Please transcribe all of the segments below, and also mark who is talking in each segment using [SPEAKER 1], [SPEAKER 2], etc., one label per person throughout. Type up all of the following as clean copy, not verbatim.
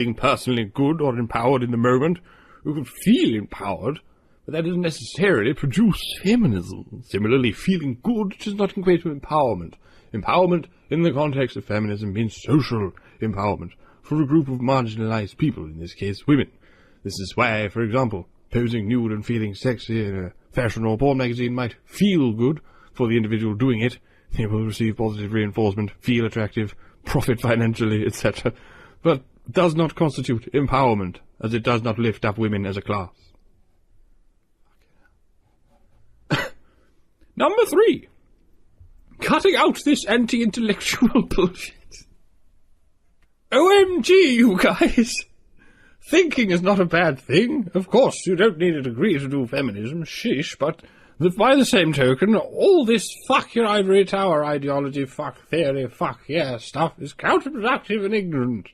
[SPEAKER 1] being personally good or empowered in the moment, who can feel empowered, but that doesn't necessarily produce feminism. Similarly, feeling good does not equate to empowerment. Empowerment, in the context of feminism, means social empowerment for a group of marginalized people, in this case, women. This is why, for example, posing nude and feeling sexy in a fashion or porn magazine might feel good for the individual doing it. They will receive positive reinforcement, feel attractive, profit financially, etc., but does not constitute empowerment, as it does not lift up women as a class. Number 3. Cutting out this anti-intellectual bullshit. OMG, you guys! Thinking is not a bad thing. Of course, you don't need a degree to do feminism, shish, but by the same token, all this fuck your ivory tower ideology, fuck theory, fuck yeah stuff is counterproductive and ignorant.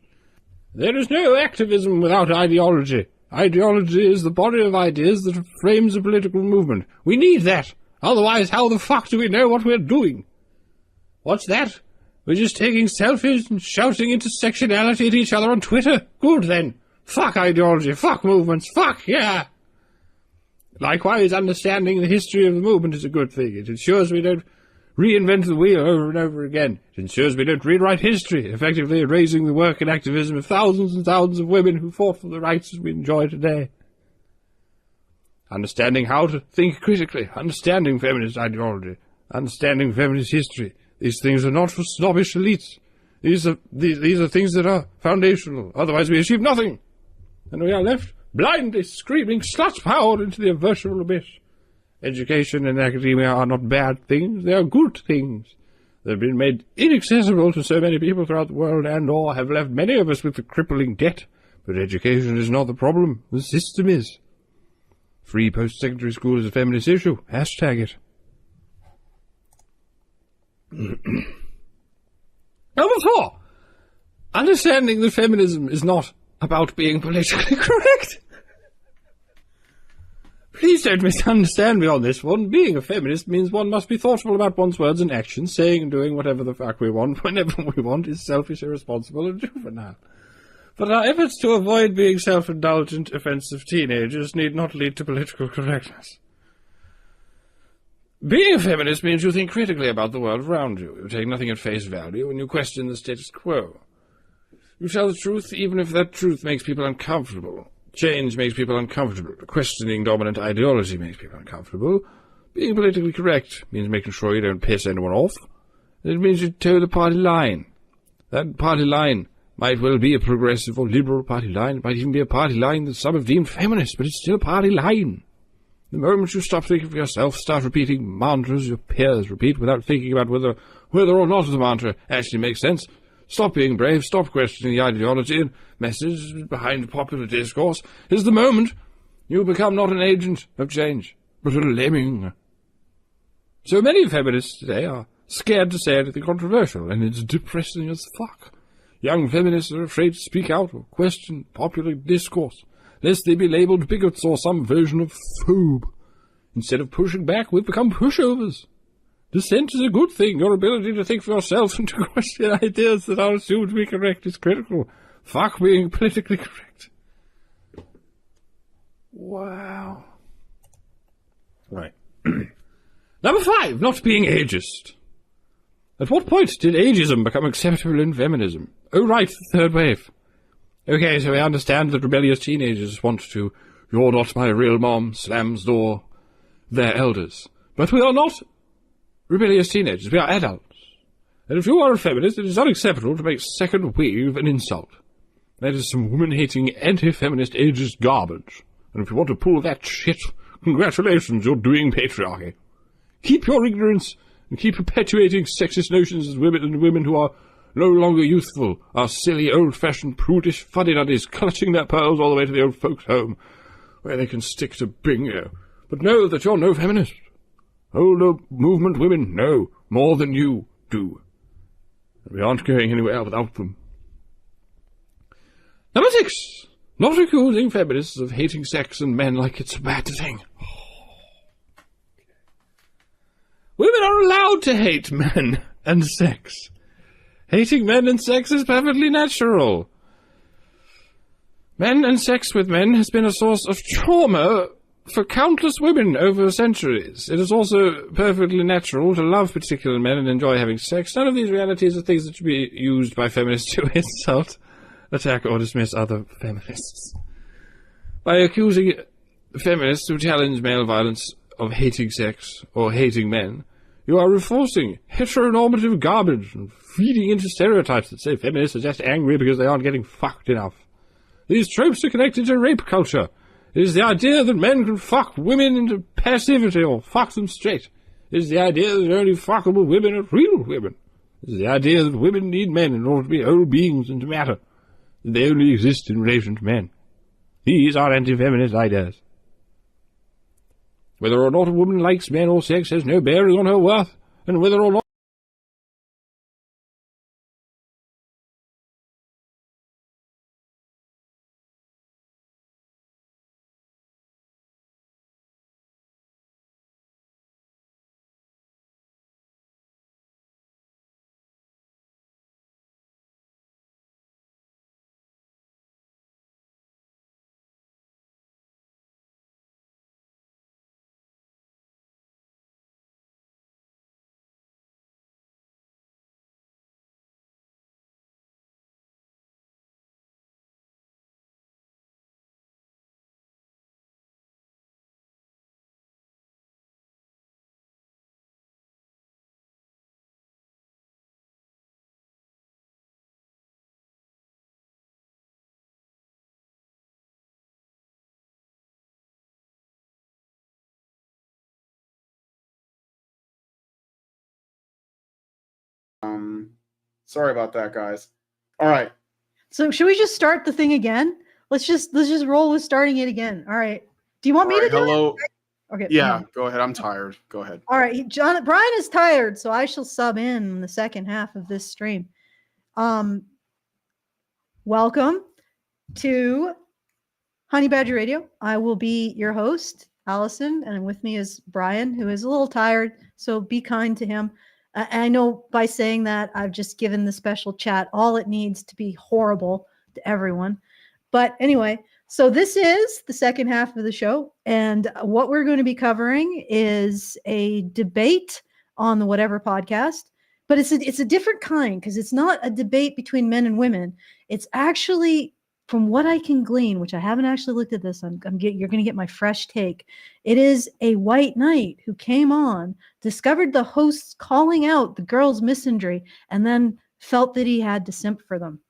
[SPEAKER 1] There is no activism without ideology. Ideology is the body of ideas that frames a political movement. We need that. Otherwise, how the fuck do we know what we're doing? What's that? We're just taking selfies and shouting intersectionality at each other on Twitter? Good then. Fuck ideology, fuck movements, fuck yeah! Likewise, understanding the history of the movement is a good thing. It ensures we don't reinvent the wheel over and over again. It ensures we don't rewrite history, effectively erasing the work and activism of thousands and thousands of women who fought for the rights we enjoy today. Understanding how to think critically, understanding feminist ideology, understanding feminist history. These things are not for snobbish elites. These are things that are foundational. Otherwise we achieve nothing. And we are left blindly screaming slut power into the virtual abyss. Education and academia are not bad things. They are good things. They've been made inaccessible to so many people throughout the world and/or have left many of us with a crippling debt. But education is not the problem. The system is. Free post-secondary school is a feminist issue. Hashtag it. Number 4. Understanding that feminism is not about being politically correct. Please don't misunderstand me on this one. Being a feminist means one must be thoughtful about one's words and actions. Saying and doing whatever the fuck we want, whenever we want, is selfish, irresponsible, and juvenile. But our efforts to avoid being self-indulgent, offensive teenagers need not lead to political correctness. Being a feminist means you think critically about the world around you. You take nothing at face value and you question the status quo. You tell the truth even if that truth makes people uncomfortable. Change makes people uncomfortable. Questioning dominant ideology makes people uncomfortable. Being politically correct means making sure you don't piss anyone off. It means you toe the party line. That party line might well be a progressive or liberal party line. It might even be a party line that some have deemed feminist, but it's still a party line. The moment you stop thinking for yourself, start repeating mantras your peers repeat without thinking about whether or not the mantra actually makes sense, stop being brave, stop questioning the ideology and message behind popular discourse, is the moment you become not an agent of change, but a lemming. So many feminists today are scared to say anything controversial, and it's depressing as fuck. Young feminists are afraid to speak out or question popular discourse, lest they be labelled bigots or some version of phobe. Instead of pushing back, we've become pushovers. Dissent is a good thing. Your ability to think for yourself and to question ideas that are assumed to be correct is critical. Fuck being politically correct. Wow. Right. Number 5, not being ageist. At what point did ageism become acceptable in feminism? Oh right, the third wave. Okay, so I understand that rebellious teenagers want to "you're not my real mom" slams door their elders. But we are not rebellious teenagers, we are adults. And if you are a feminist, it is unacceptable to make second wave an insult. That is some woman-hating, anti-feminist ageist garbage. And if you want to pull that shit, congratulations, you're doing patriarchy. Keep your ignorance and keep perpetuating sexist notions as women who are no longer youthful, are silly, old-fashioned, prudish fuddy-duddies clutching their pearls all the way to the old folks' home, where they can stick to bingo. But know that you're no feminist. Older movement women know more than you do. And we aren't going anywhere without them. Number 6. Not accusing feminists of hating sex and men like it's a bad thing. Women are allowed to hate men and sex. Hating men and sex is perfectly natural. Men and sex with men has been a source of trauma for countless women over centuries. It is also perfectly natural to love particular men and enjoy having sex. None of these realities are things that should be used by feminists to insult, attack, or dismiss other feminists. By accusing feminists who challenge male violence of hating sex or hating men, you are reinforcing heteronormative garbage and feeding into stereotypes that say feminists are just angry because they aren't getting fucked enough. These tropes are connected to rape culture. It is the idea that men can fuck women into passivity or fuck them straight. It is the idea that only fuckable women are real women. It is the idea that women need men in order to be whole beings and to matter. That they only exist in relation to men. These are anti-feminist ideas. Whether or not a woman likes men or sex has no bearing on her worth, and whether or not
[SPEAKER 2] Sorry about that, guys. All right.
[SPEAKER 3] So should we just start the thing again? Let's just roll with starting it again. All right. Do you want me to do it? Okay.
[SPEAKER 2] Yeah, go ahead. I'm tired. Go ahead.
[SPEAKER 3] All right. Brian is tired, so I shall sub in the second half of this stream. Welcome to Honey Badger Radio. I will be your host, Allison, and with me is Brian, who is a little tired, so be kind to him. I know by saying that, I've just given the special chat all it needs to be horrible to everyone. But anyway, so this is the second half of the show. And what we're going to be covering is a debate on the Whatever podcast. But it's a different kind, because it's not a debate between men and women. It's actually, from what I can glean, which I haven't actually looked at this, you're going to get my fresh take. It is a white knight who came on, discovered the hosts calling out the girls' misandry, and then felt that he had to simp for them.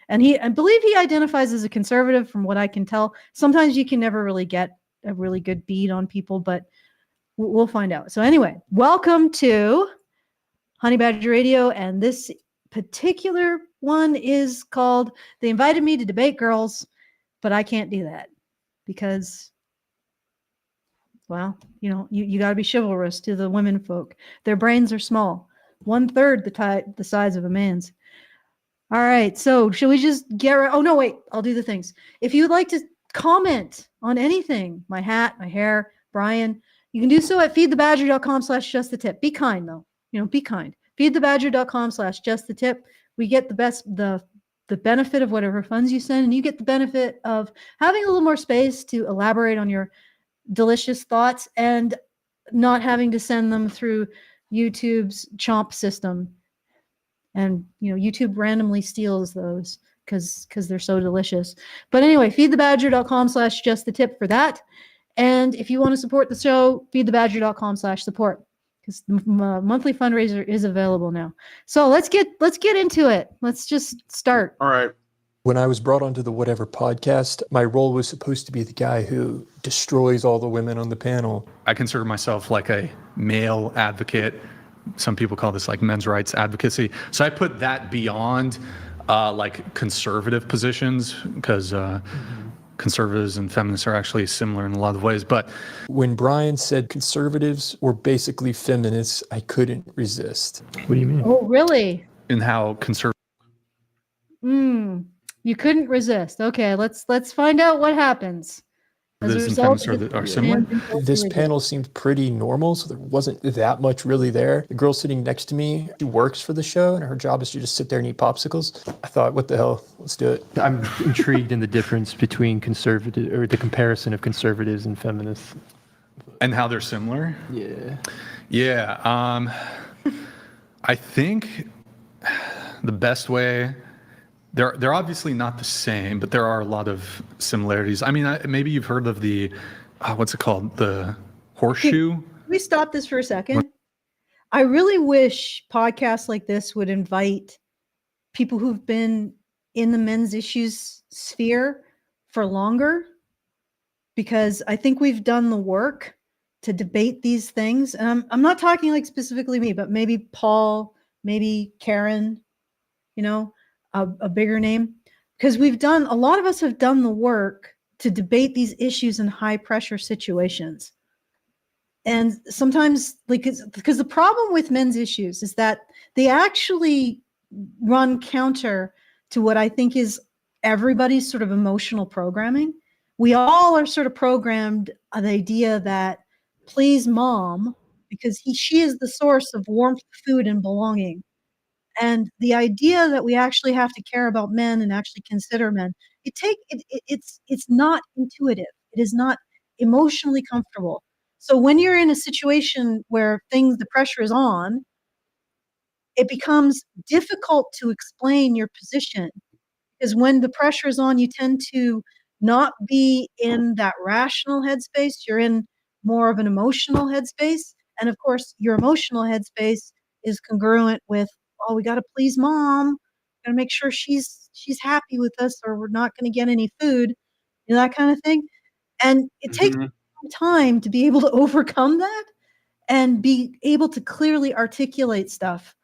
[SPEAKER 3] And I believe he identifies as a conservative, from what I can tell. Sometimes you can never really get a really good bead on people, but we'll find out. So anyway, welcome to Honey Badger Radio, and this particular one is called They Invited Me to Debate Girls, but I can't do that because, well, you got to be chivalrous to the women folk. Their brains are small, 1/3 the size of a man's. All right, so should we just oh no, wait, I'll do the things. If you'd like to comment on anything, my hat, my hair, Brian, you can do so at feedthebadger.com/justthetip. Be kind though, be kind. feedthebadger.com/justthetip. We get the benefit of whatever funds you send, and you get the benefit of having a little more space to elaborate on your delicious thoughts and not having to send them through YouTube's chomp system. And YouTube randomly steals those because they're so delicious. But anyway, feedthebadger.com/justthetip for that. And if you want to support the show, feedthebadger.com/support. Because the monthly fundraiser is available now. So let's get into it. Let's just start.
[SPEAKER 2] All right.
[SPEAKER 4] When I was brought onto the Whatever podcast, my role was supposed to be the guy who destroys all the women on the panel.
[SPEAKER 5] I consider myself like a male advocate. Some people call this like men's rights advocacy. So I put that beyond like conservative positions, because conservatives and feminists are actually similar in a lot of ways. But
[SPEAKER 4] when Brian said conservatives were basically feminists, I couldn't resist.
[SPEAKER 5] What do you mean?
[SPEAKER 3] Oh, really?
[SPEAKER 5] In how conservative?
[SPEAKER 3] You couldn't resist. Okay, let's find out what happens. As a
[SPEAKER 5] This and
[SPEAKER 3] result,
[SPEAKER 5] feminists are
[SPEAKER 3] it
[SPEAKER 5] similar.
[SPEAKER 3] expands into
[SPEAKER 4] This
[SPEAKER 3] religion.
[SPEAKER 4] panel seemed pretty normal, so there wasn't that much really there. The girl sitting next to me, she works for the show, and her job is to just sit there and eat popsicles. I thought, what the hell? Let's do it.
[SPEAKER 6] I'm intrigued in the difference between conservative, or the comparison of conservatives and feminists.
[SPEAKER 5] And how they're similar?
[SPEAKER 6] Yeah.
[SPEAKER 5] Yeah. I think the best way, they're obviously not the same, but there are a lot of similarities. I mean, maybe you've heard of the, what's it called? The horseshoe?
[SPEAKER 3] Can we stop this for a second? I really wish podcasts like this would invite people who've been in the men's issues sphere for longer, because I think we've done the work to debate these things. And I'm not talking like specifically me, but maybe Paul, maybe Karen, you know, a bigger name, because a lot of us have done the work to debate these issues in high pressure situations. And sometimes, like, because the problem with men's issues is that they actually run counter to what I think is everybody's sort of emotional programming. We all are sort of programmed on the idea that please mom, because she is the source of warmth, food, and belonging. And the idea that we actually have to care about men and actually consider men, it's not intuitive. It is not emotionally comfortable. So when you're in a situation where the pressure is on, it becomes difficult to explain your position, because when the pressure is on, you tend to not be in that rational headspace. You're in more of an emotional headspace. And of course, your emotional headspace is congruent with, oh, we got to please mom. Got to make sure she's happy with us, or we're not going to get any food, that kind of thing. And it takes time to be able to overcome that and be able to clearly articulate stuff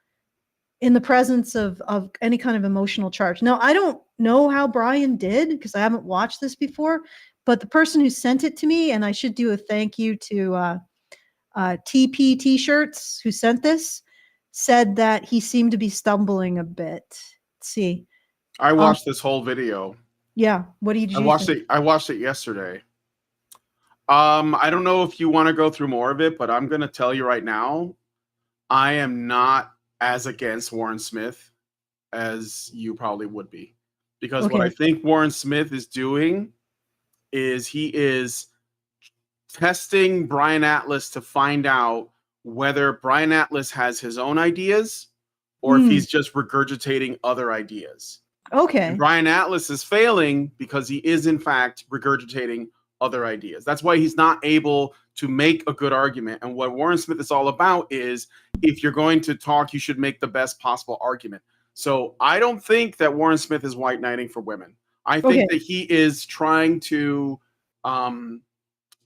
[SPEAKER 3] in the presence of any kind of emotional charge. Now, I don't know how Brian did, because I haven't watched this before, but the person who sent it to me, and I should do a thank you to TP T-shirts who sent this, said that he seemed to be stumbling a bit. Let's see.
[SPEAKER 2] I watched this whole video.
[SPEAKER 3] Yeah. What did you think?
[SPEAKER 2] I watched it yesterday. I don't know if you want to go through more of it, but I'm going to tell you right now, I am not as against Warren Smith as you probably would be. Because what I think Warren Smith is doing is he is testing Brian Atlas to find out whether Brian Atlas has his own ideas or if he's just regurgitating other ideas.
[SPEAKER 3] Okay.
[SPEAKER 2] And Brian Atlas is failing because he is, in fact, regurgitating other ideas. That's why he's not able to make a good argument. And what Warren Smith is all about is, if you're going to talk, you should make the best possible argument. So I don't think that Warren Smith is white knighting for women. I think that he is trying to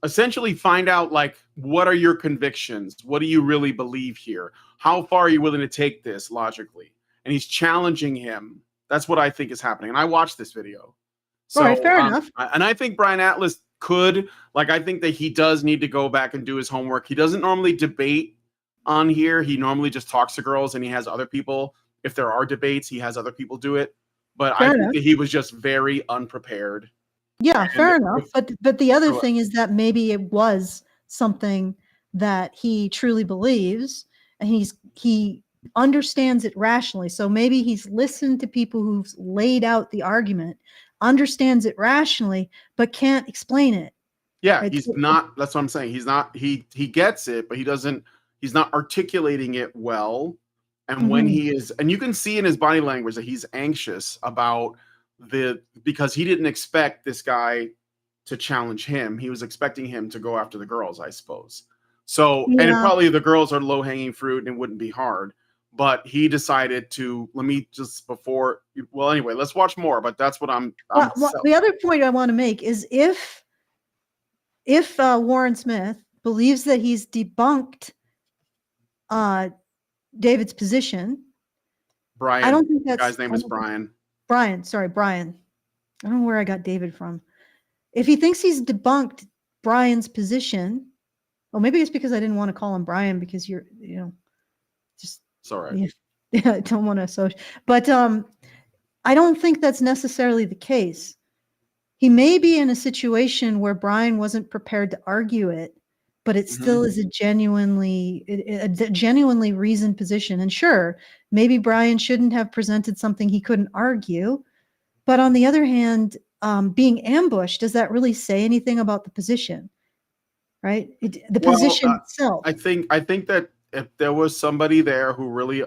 [SPEAKER 2] essentially find out, like, what are your convictions? What do you really believe here? How far are you willing to take this logically? And he's challenging him. That's what I think is happening. And I watched this video. So,
[SPEAKER 3] all right, fair enough.
[SPEAKER 2] And I think Brian Atlas could, I think that he does need to go back and do his homework. He doesn't normally debate on here. He normally just talks to girls, and he has other people. If there are debates, he has other people do it. But I think that he was just very unprepared.
[SPEAKER 3] Yeah, fair enough. But the other thing is that maybe it was something that he truly believes, and he understands it rationally. So maybe he's listened to people who've laid out the argument, understands it rationally, but can't explain it.
[SPEAKER 2] Yeah, he's not. That's what I'm saying. He's not. He gets it, but he's not articulating it well. And when he is, and you can see in his body language that he's anxious about because he didn't expect this guy to challenge him. He was expecting him to go after the girls, I suppose. So, and probably the girls are low hanging fruit and it wouldn't be hard. But he decided to, let's watch more. But that's what I'm
[SPEAKER 3] the other point I want to make is if Warren Smith believes that he's debunked David's position,
[SPEAKER 2] Brian.
[SPEAKER 3] I don't think that's,
[SPEAKER 2] guy's name is Brian.
[SPEAKER 3] Brian. I don't know where I got David from. If he thinks he's debunked Brian's position, well, maybe it's because I didn't want to call him Brian, because just
[SPEAKER 2] it's all right.
[SPEAKER 3] Yeah, I don't want to associate. But I don't think that's necessarily the case. he may be in a situation where Brian wasn't prepared to argue it, but it still is a genuinely reasoned position. And sure, maybe Brian shouldn't have presented something he couldn't argue. But on the other hand, being ambushed, does that really say anything about the position? Right? Position itself.
[SPEAKER 2] I think that if there was somebody there who really,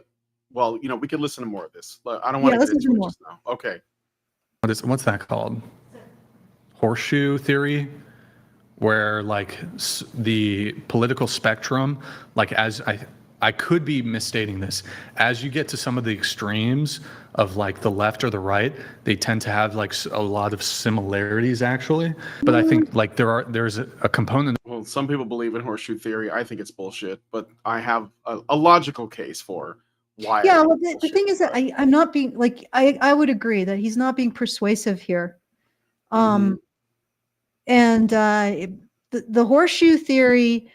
[SPEAKER 2] well, we could listen to more of this. I don't want to get into it just now. Okay.
[SPEAKER 5] What's that called? Horseshoe theory, where like the political spectrum, like as I could be misstating this, as you get to some of the extremes of like the left or the right, they tend to have like a lot of similarities actually. But I think like there's a component.
[SPEAKER 2] Well, some people believe in horseshoe theory. I think it's bullshit, but I have a logical case for why.
[SPEAKER 3] Yeah, well, the thing is that I'm not being like, I would agree that he's not being persuasive here. And the horseshoe theory,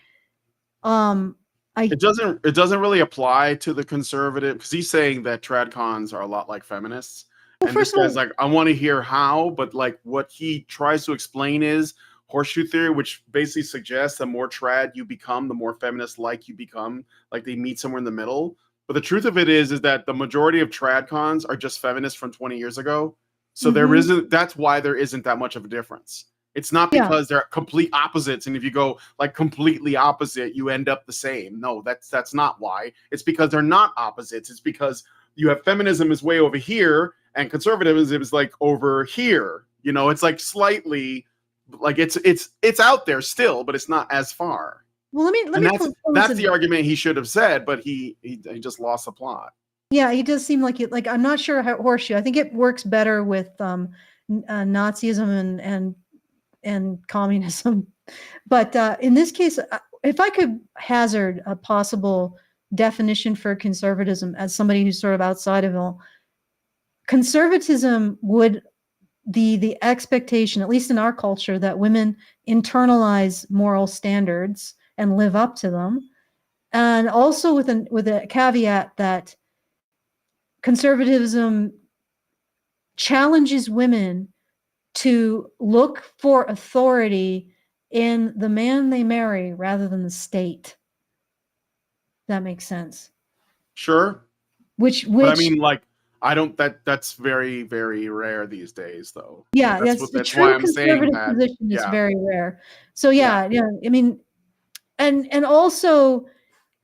[SPEAKER 2] it doesn't really apply to the conservative, because he's saying that tradcons are a lot like feminists. Well, and this guy's like, I want to hear how, but like what he tries to explain is horseshoe theory, which basically suggests the more trad you become, the more feminist-like you become, like they meet somewhere in the middle. But the truth of it is that the majority of tradcons are just feminists from 20 years ago. So that's why there isn't that much of a difference. It's not because they're complete opposites, and if you go like completely opposite, you end up the same. No, that's not why. It's because they're not opposites. It's because you have feminism is way over here, and conservatism is like over here. It's like slightly like it's out there still, but it's not as far.
[SPEAKER 3] Well,
[SPEAKER 2] that's the argument he should have said, but he just lost the plot.
[SPEAKER 3] Yeah, he does seem like it. Like I'm not sure how horseshoe. I think it works better with Nazism and communism. But in this case, if I could hazard a possible definition for conservatism as somebody who's sort of outside of it, conservatism would be the expectation, at least in our culture, that women internalize moral standards and live up to them. And also with a caveat that conservatism challenges women to look for authority in the man they marry rather than the state. That makes sense.
[SPEAKER 2] Sure.
[SPEAKER 3] Which
[SPEAKER 2] but I mean, like, that's very, very rare these days, though.
[SPEAKER 3] Yeah, that's why I'm saying that. Position is very rare. So yeah. I mean, and also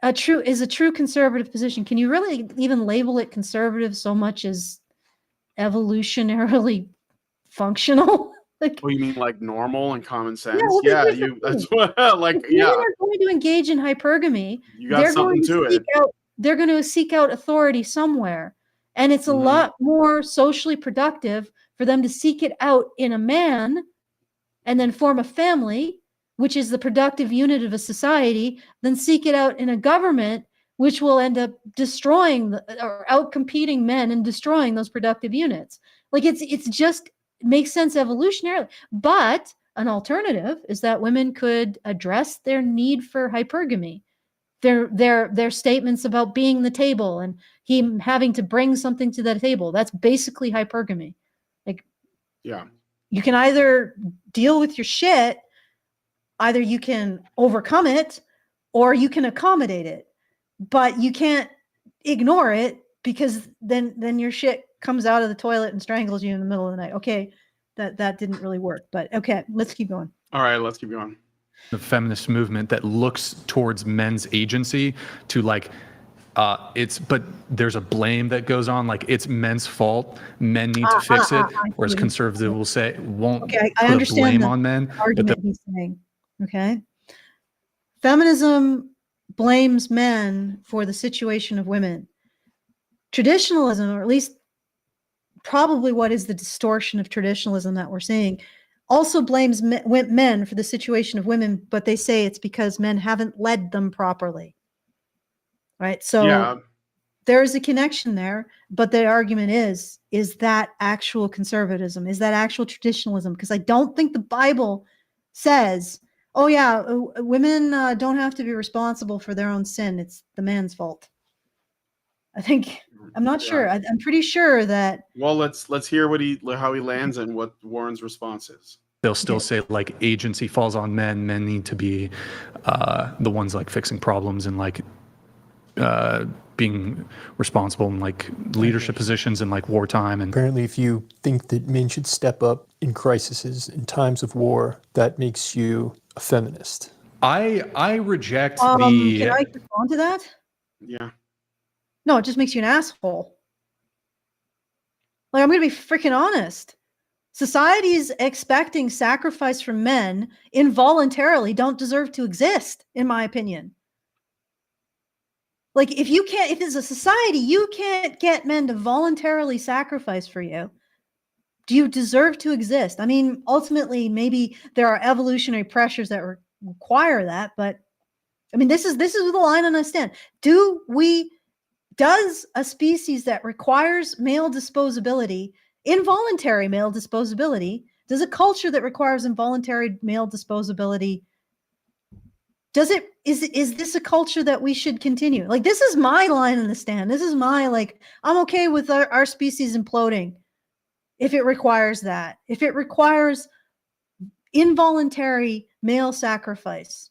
[SPEAKER 3] a true conservative position. Can you really even label it conservative so much as evolutionarily functional? Like,
[SPEAKER 2] you mean like normal and common sense?
[SPEAKER 3] That's what like women are going to engage in hypergamy.
[SPEAKER 2] You got something to it.
[SPEAKER 3] They're going to seek out authority somewhere. And it's a lot more socially productive for them to seek it out in a man and then form a family, which is the productive unit of a society, than seek it out in a government, which will end up destroying or outcompeting men and destroying those productive units. Like it's just makes sense evolutionarily. But an alternative is that women could address their need for hypergamy. Their statements about being the table and him having to bring something to that table. That's basically hypergamy. Like, you can either deal with your shit, either you can overcome it, or you can accommodate it. But you can't ignore it, because then your shit comes out of the toilet and strangles you in the middle of the night. Okay, that didn't really work, but okay, let's keep going.
[SPEAKER 2] All right, let's keep going.
[SPEAKER 5] The feminist movement that looks towards men's agency to like but there's a blame that goes on, like it's men's fault, men need to fix it, whereas conservative will say won't
[SPEAKER 3] I
[SPEAKER 5] put
[SPEAKER 3] understand
[SPEAKER 5] blame on men.
[SPEAKER 3] Argument he's saying. Okay, feminism blames men for the situation of women. Traditionalism, or at least probably what is the distortion of traditionalism that we're seeing, also blames men for the situation of women, but they say it's because men haven't led them properly. Right? So there's a connection there, but the argument is that actual conservatism? Is that actual traditionalism? Because I don't think the Bible says, oh yeah, women don't have to be responsible for their own sin. It's the man's fault. I think I'm not sure. I'm pretty sure that.
[SPEAKER 2] Well, let's hear how he lands and what Warren's response is.
[SPEAKER 5] They'll still say like agency falls on men. Men need to be the ones like fixing problems and like being responsible in like leadership positions in like wartime. And
[SPEAKER 4] Apparently, if you think that men should step up in crises in times of war, that makes you a feminist.
[SPEAKER 5] I reject
[SPEAKER 3] Can
[SPEAKER 5] the.
[SPEAKER 3] I respond to that?
[SPEAKER 2] Yeah.
[SPEAKER 3] No, it just makes you an asshole. Like, I'm going to be freaking honest. Societies expecting sacrifice from men involuntarily don't deserve to exist, in my opinion. Like, if as a society, you can't get men to voluntarily sacrifice for you, do you deserve to exist? I mean, ultimately, maybe there are evolutionary pressures that require that, but I mean, this is the line on I stand. Does a species that requires male disposability, involuntary male disposability, does a culture that requires involuntary male disposability, is this a culture that we should continue? Like, this is my line in the stand. This is my, like, I'm okay with our species imploding if it requires that. If it requires involuntary male sacrifice.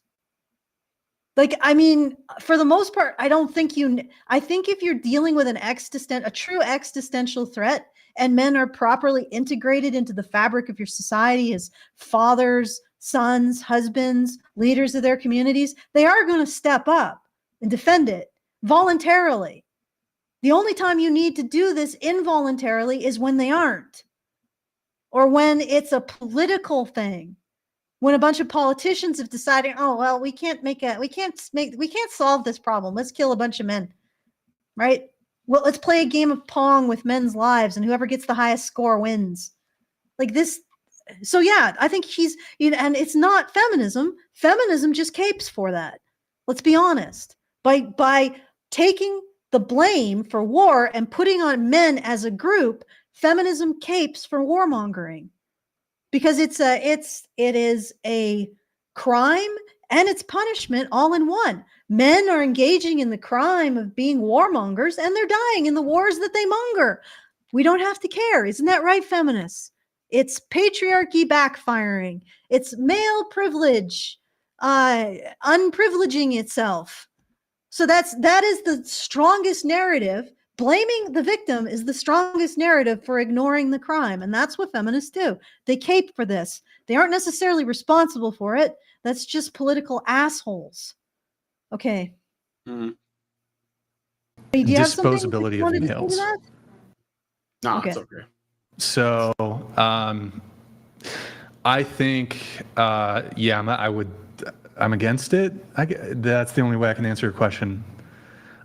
[SPEAKER 3] Like, I mean, for the most part, I think if you're dealing with a true existential threat, and men are properly integrated into the fabric of your society as fathers, sons, husbands, leaders of their communities, they are going to step up and defend it voluntarily. The only time you need to do this involuntarily is when they aren't, or when it's a political thing. When a bunch of politicians have decided, oh, well, we can't solve this problem. Let's kill a bunch of men, right? Well, let's play a game of Pong with men's lives, and whoever gets the highest score wins. Like this. So yeah, I think and it's not feminism. Feminism just capes for that. Let's be honest. By taking the blame for war and putting on men as a group, feminism capes for warmongering. Because it is a crime and it's punishment all in one. Men are engaging in the crime of being warmongers, and they're dying in the wars that they monger. We don't have to care. Isn't that right, feminists? It's patriarchy backfiring. It's male privilege unprivileging itself. So that is the strongest narrative. Blaming the victim is the strongest narrative for ignoring the crime. And that's what feminists do. They cape for this. They aren't necessarily responsible for it. That's just political assholes. Okay.
[SPEAKER 2] Mm-hmm.
[SPEAKER 3] Do you have something
[SPEAKER 5] Disposability
[SPEAKER 3] you
[SPEAKER 5] of
[SPEAKER 3] wanted to say to
[SPEAKER 5] males.
[SPEAKER 3] that?
[SPEAKER 2] No,
[SPEAKER 3] Okay.
[SPEAKER 2] it's okay.
[SPEAKER 5] So I think, I'm against it. That's the only way I can answer your question.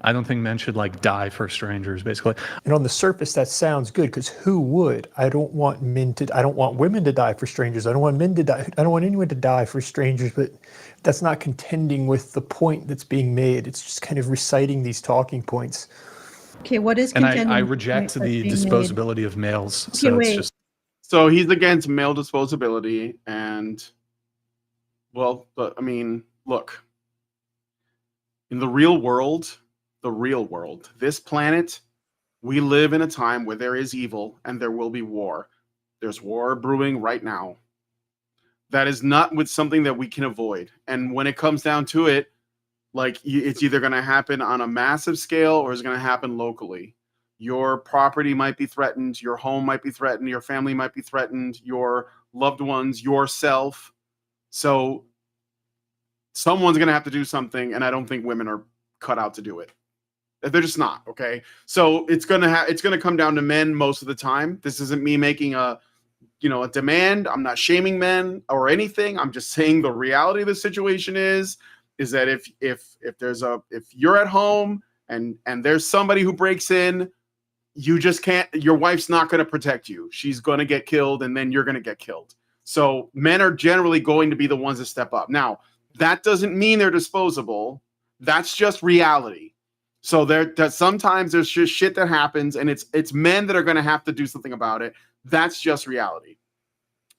[SPEAKER 5] I don't think men should like die for strangers, basically.
[SPEAKER 4] And on the surface, that sounds good, because who would? I don't want women to die for strangers. I don't want men to die. I don't want anyone to die for strangers, but that's not contending with the point that's being made. It's just kind of reciting these talking points.
[SPEAKER 3] Okay, what is
[SPEAKER 5] And
[SPEAKER 3] contending?
[SPEAKER 5] I reject the disposability of males. So
[SPEAKER 3] wait.
[SPEAKER 5] it's just.
[SPEAKER 2] So he's against male disposability, and but I mean, look, in the real world, this planet, we live in a time where there is evil and there will be war. There's war brewing right now. That is not with something that we can avoid. And when it comes down to it, like, it's either going to happen on a massive scale or it's going to happen locally. Your property might be threatened. Your home might be threatened. Your family might be threatened. Your loved ones, yourself. So someone's going to have to do something, and I don't think women are cut out to do it. They're just not. Okay. So it's going to come down to men most of the time. This isn't me making a demand. I'm not shaming men or anything. I'm just saying the reality of the situation is that if you're at home and there's somebody who breaks in, you just can't, your wife's not going to protect you. She's going to get killed, and then you're going to get killed. So men are generally going to be the ones that step up. Now, that doesn't mean they're disposable. That's just reality. So sometimes there's just shit that happens, and it's men that are going to have to do something about it. That's just reality.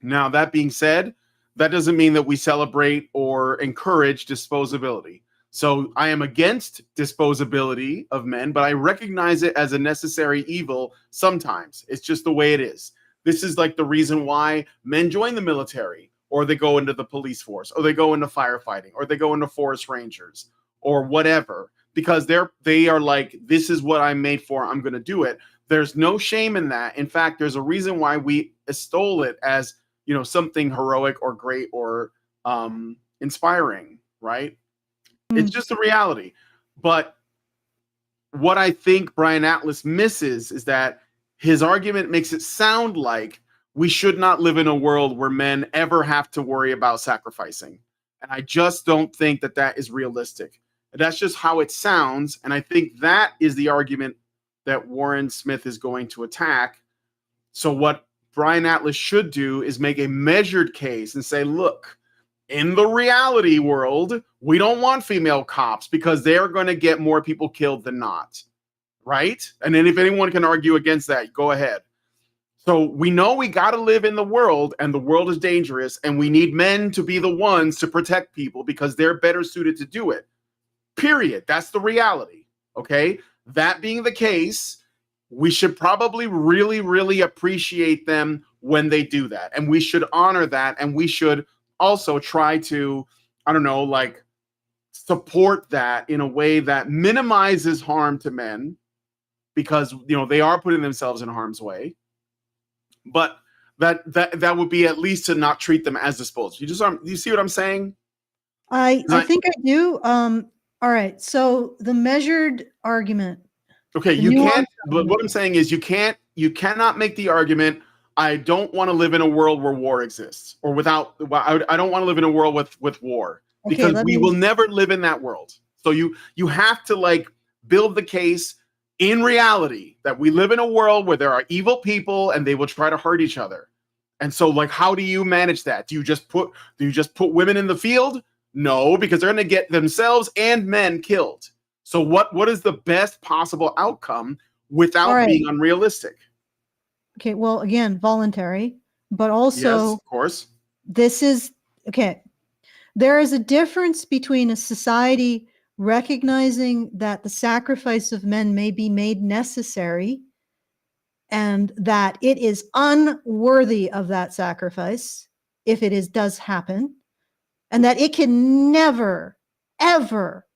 [SPEAKER 2] Now, that being said, that doesn't mean that we celebrate or encourage disposability. So I am against disposability of men, but I recognize it as a necessary evil sometimes. It's just the way it is. This is like the reason why men join the military, or they go into the police force, or they go into firefighting, or they go into forest rangers, or whatever, because they are like, this is what I'm made for. I'm going to do it. There's no shame in that. In fact, there's a reason why we extol it as, something heroic or great or inspiring, right? It's just a reality. But what I think Brian Atlas misses is that his argument makes it sound like we should not live in a world where men ever have to worry about sacrificing. And I just don't think that that is realistic. That's just how it sounds. And I think that is the argument that Warren Smith is going to attack. So what Brian Atlas should do is make a measured case and say, look, in the reality world, we don't want female cops because they're going to get more people killed than not, right? And then if anyone can argue against that, go ahead. So we know we got to live in the world, and the world is dangerous, and we need men to be the ones to protect people because they're better suited to do it. Period. That's the reality, okay? That being the case, we should probably really, really appreciate them when they do that, and we should honor that, and we should also try to, support that in a way that minimizes harm to men because, they are putting themselves in harm's way. But that would be at least to not treat them as disposable. You see what I'm saying?
[SPEAKER 3] I think I do. All right. So the measured argument.
[SPEAKER 2] Okay, you can't, but what I'm saying is you cannot make the argument, I don't want to live in a world where war exists or I don't want to live in a world with war because we will never live in that world. So you have to build the case in reality that we live in a world where there are evil people and they will try to hurt each other. And so how do you manage that? Do you just put women in the field? No, because they're going to get themselves and men killed. So what is the best possible outcome without being unrealistic?
[SPEAKER 3] Okay, well, again, voluntary, but also,
[SPEAKER 2] yes, of course,
[SPEAKER 3] this is okay. There is a difference between a society recognizing that the sacrifice of men may be made necessary and that it is unworthy of that sacrifice if it does happen, and that it can never, ever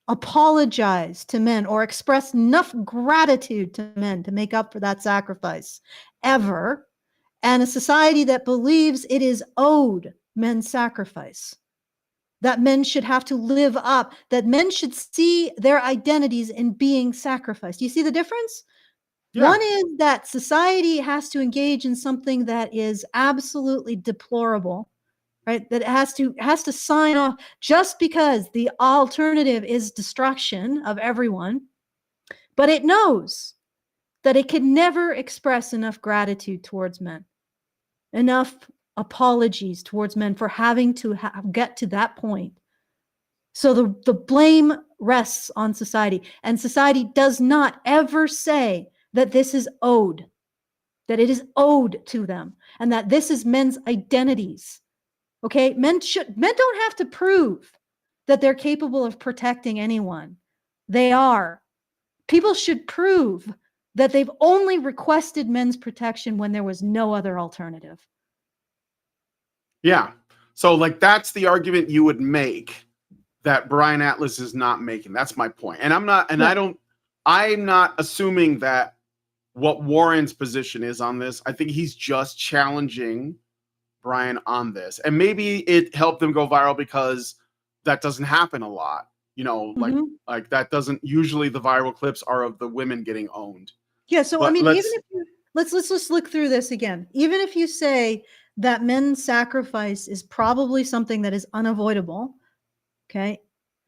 [SPEAKER 3] apologize to men or express enough gratitude to men to make up for that sacrifice ever, and a society that believes it is owed men's sacrifice, that men should have to live up, that men should see their identities in being sacrificed. You see the difference? Yeah. One is that society has to engage in something that is absolutely deplorable, right? That it has to sign off just because the alternative is destruction of everyone. But it knows that it can never express enough gratitude towards men, enough apologies towards men for having to get to that point. So the blame rests on society, and society does not ever say that this is owed, that it is owed to them, and that this is men's identities. Okay, men don't have to prove that they're capable of protecting anyone. They are. People should prove that they've only requested men's protection when there was no other alternative.
[SPEAKER 2] Yeah. So that's the argument you would make that Brian Atlas is not making. That's my point. And I'm not assuming that what Warren's position is on this. I think he's just challenging Brian on this, and maybe it helped them go viral because that doesn't happen a lot, like that doesn't usually, the viral clips are of the women getting owned.
[SPEAKER 3] Yeah. So even if let's just look through this again. Even if you say that men's sacrifice is probably something that is unavoidable, okay,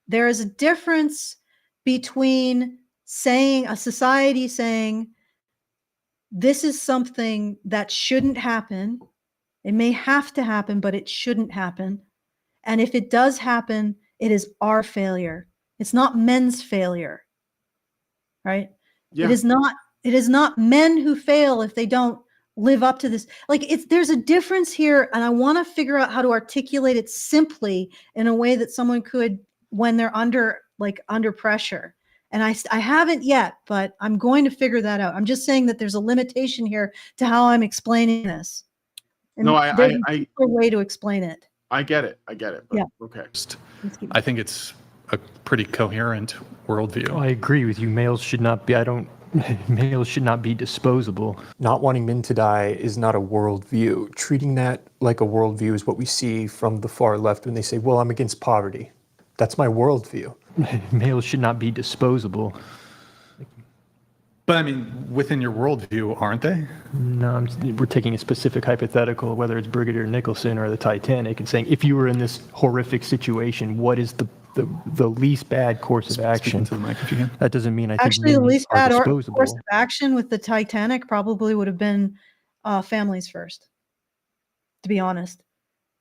[SPEAKER 3] there is a difference between saying a society saying this is something that shouldn't happen. It may have to happen, but it shouldn't happen. And if it does happen, it is our failure. It's not men's failure, right? Yeah. It is not men who fail if they don't live up to this. There's a difference here, and I want to figure out how to articulate it simply in a way that someone could when they're under pressure. And I haven't yet, but I'm going to figure that out. I'm just saying that there's a limitation here to how I'm explaining this. And
[SPEAKER 2] No,
[SPEAKER 3] there's a simpler way to explain it.
[SPEAKER 2] I get it. But,
[SPEAKER 3] yeah.
[SPEAKER 2] Okay.
[SPEAKER 5] I think it's a pretty coherent worldview.
[SPEAKER 6] I agree with you. Males should not be disposable.
[SPEAKER 4] Not wanting men to die is not a worldview. Treating that like a worldview is what we see from the far left when they say, well, I'm against poverty. That's my worldview.
[SPEAKER 6] Males should not be disposable.
[SPEAKER 5] But I mean, within your worldview, aren't they?
[SPEAKER 6] No, we're taking a specific hypothetical, whether it's Brigadier Nicholson or the Titanic, and saying, if you were in this horrific situation, what is the least bad course of action?
[SPEAKER 5] To the mic if you can.
[SPEAKER 6] That doesn't mean I think
[SPEAKER 3] actually the least bad course
[SPEAKER 6] disposable.
[SPEAKER 3] of action with the Titanic probably would have been families first, to be honest,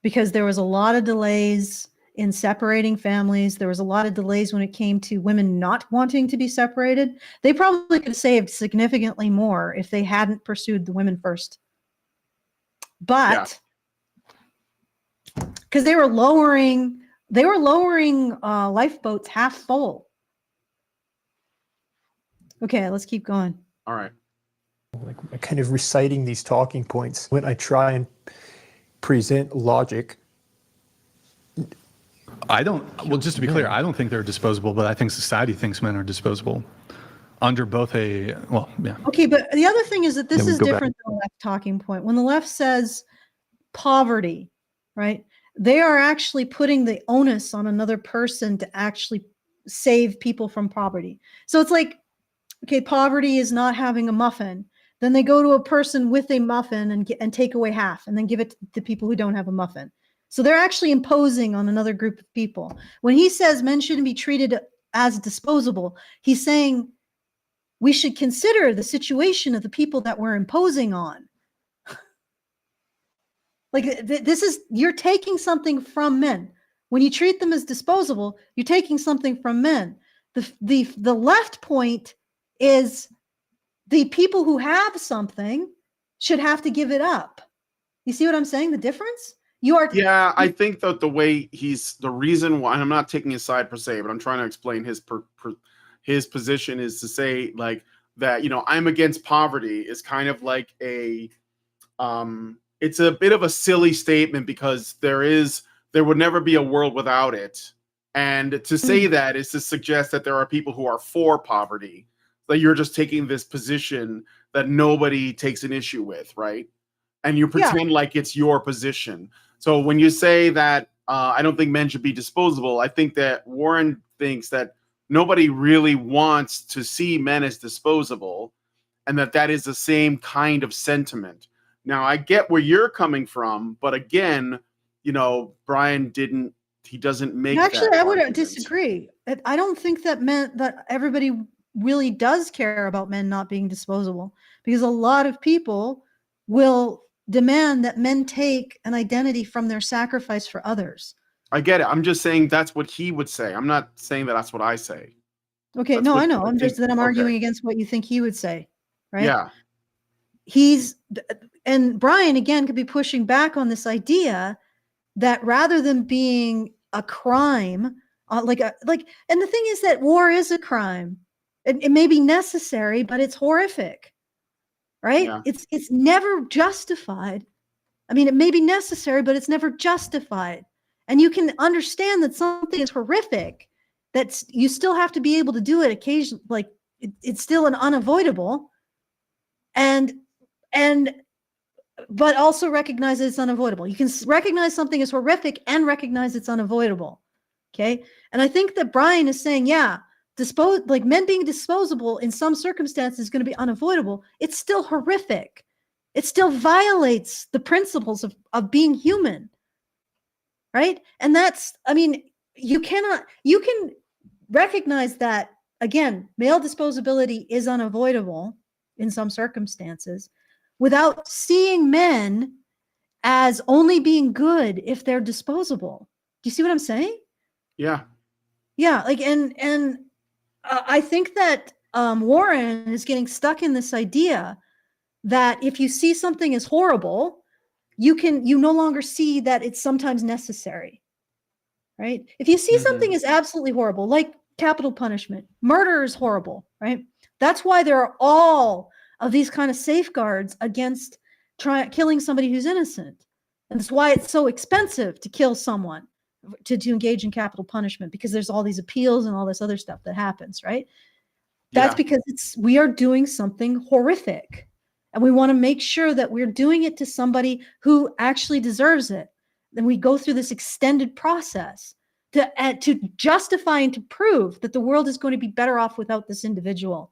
[SPEAKER 3] because there was a lot of delays in separating families. There was a lot of delays when it came to women not wanting to be separated. They probably could have saved significantly more if they hadn't pursued the women first. But because they were lowering lifeboats half full. Okay, let's keep going.
[SPEAKER 2] All right.
[SPEAKER 4] Like kind of reciting these talking points when I try and present logic.
[SPEAKER 5] Just to be clear, I don't think they're disposable, but I think society thinks men are disposable under both yeah.
[SPEAKER 3] Okay, but the other thing is that this is different than the left talking point. When the left says poverty, right, they are actually putting the onus on another person to actually save people from poverty. So it's like, okay, poverty is not having a muffin. Then they go to a person with a muffin and take away half and then give it to people who don't have a muffin. So they're actually imposing on another group of people. When he says men shouldn't be treated as disposable, he's saying we should consider the situation of the people that we're imposing on. Like you're taking something from men. When you treat them as disposable, you're taking something from men. The left point is the people who have something should have to give it up. You see what I'm saying? The difference?
[SPEAKER 2] I think that the reason why, I'm not taking his side per se, but I'm trying to explain his position is to say like that, I'm against poverty is kind of like it's a bit of a silly statement because there would never be a world without it. And to say that is to suggest that there are people who are for poverty, that you're just taking this position that nobody takes an issue with, right? And you pretend like it's your position. So when you say that I don't think men should be disposable, I think that Warren thinks that nobody really wants to see men as disposable and that is the same kind of sentiment. Now, I get where you're coming from, but again, Brian doesn't make
[SPEAKER 3] Actually,
[SPEAKER 2] that
[SPEAKER 3] I would
[SPEAKER 2] argument.
[SPEAKER 3] disagree. I don't think that everybody really does care about men not being disposable, because a lot of people will demand that men take an identity from their sacrifice for others.
[SPEAKER 2] I get it. I'm just saying that's what he would say. I'm not saying that that's what I say.
[SPEAKER 3] Okay,
[SPEAKER 2] That's
[SPEAKER 3] no,
[SPEAKER 2] what
[SPEAKER 3] I know.
[SPEAKER 2] I
[SPEAKER 3] I'm just
[SPEAKER 2] think-
[SPEAKER 3] that I'm arguing
[SPEAKER 2] okay.
[SPEAKER 3] against what you think he would say, right?
[SPEAKER 2] Yeah.
[SPEAKER 3] And Brian again could be pushing back on this idea that rather than being a crime, and the thing is that war is a crime. It may be necessary, but it's horrific. Right?
[SPEAKER 2] Yeah.
[SPEAKER 3] It's never justified. I mean, it may be necessary, but it's never justified. And you can understand that something is horrific, that you still have to be able to do it occasionally. Like it's still an unavoidable, but also recognize that it's unavoidable. You can recognize something is horrific and recognize it's unavoidable. Okay. And I think that Brian is saying, men being disposable in some circumstances is going to be unavoidable. It's still horrific. It still violates the principles of being human. Right. And you can recognize that, again, male disposability is unavoidable in some circumstances without seeing men as only being good if they're disposable. Do you see what I'm saying?
[SPEAKER 2] Yeah.
[SPEAKER 3] Yeah. I think that Warren is getting stuck in this idea that if you see something as horrible, you no longer see that it's sometimes necessary. right? If you see
[SPEAKER 2] Mhm.
[SPEAKER 3] something is absolutely horrible, like capital punishment, murder is horrible, right? That's why there are all of these kind of safeguards against killing somebody who's innocent. And that's why it's so expensive to kill someone, to engage in capital punishment, because there's all these appeals and all this other stuff that happens, right? That's
[SPEAKER 2] Yeah.
[SPEAKER 3] because we are doing something horrific. And we want to make sure that we're doing it to somebody who actually deserves it. Then we go through this extended process to justify and to prove that the world is going to be better off without this individual.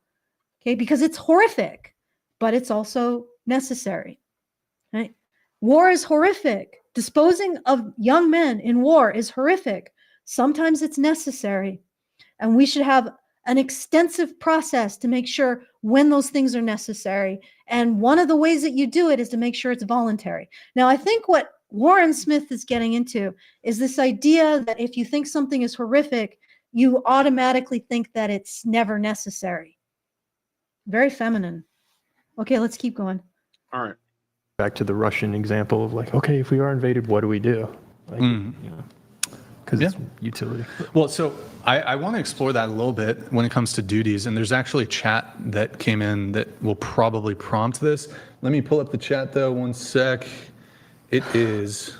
[SPEAKER 3] Okay, because it's horrific, but it's also necessary. Right? War is horrific. Disposing of young men in war is horrific. Sometimes it's necessary. And we should have an extensive process to make sure when those things are necessary. And one of the ways that you do it is to make sure it's voluntary. Now, I think what Warren Smith is getting into is this idea that if you think something is horrific, you automatically think that it's never necessary. Very feminine. Okay, let's keep going.
[SPEAKER 2] All right.
[SPEAKER 6] Back to the Russian example of like, okay, if we are invaded, what do we do? Like, because it's utility.
[SPEAKER 5] Well, so I want to explore that a little bit when it comes to duties. And there's actually a chat that came in that will probably prompt this. Let me pull up the chat, though, one sec. It is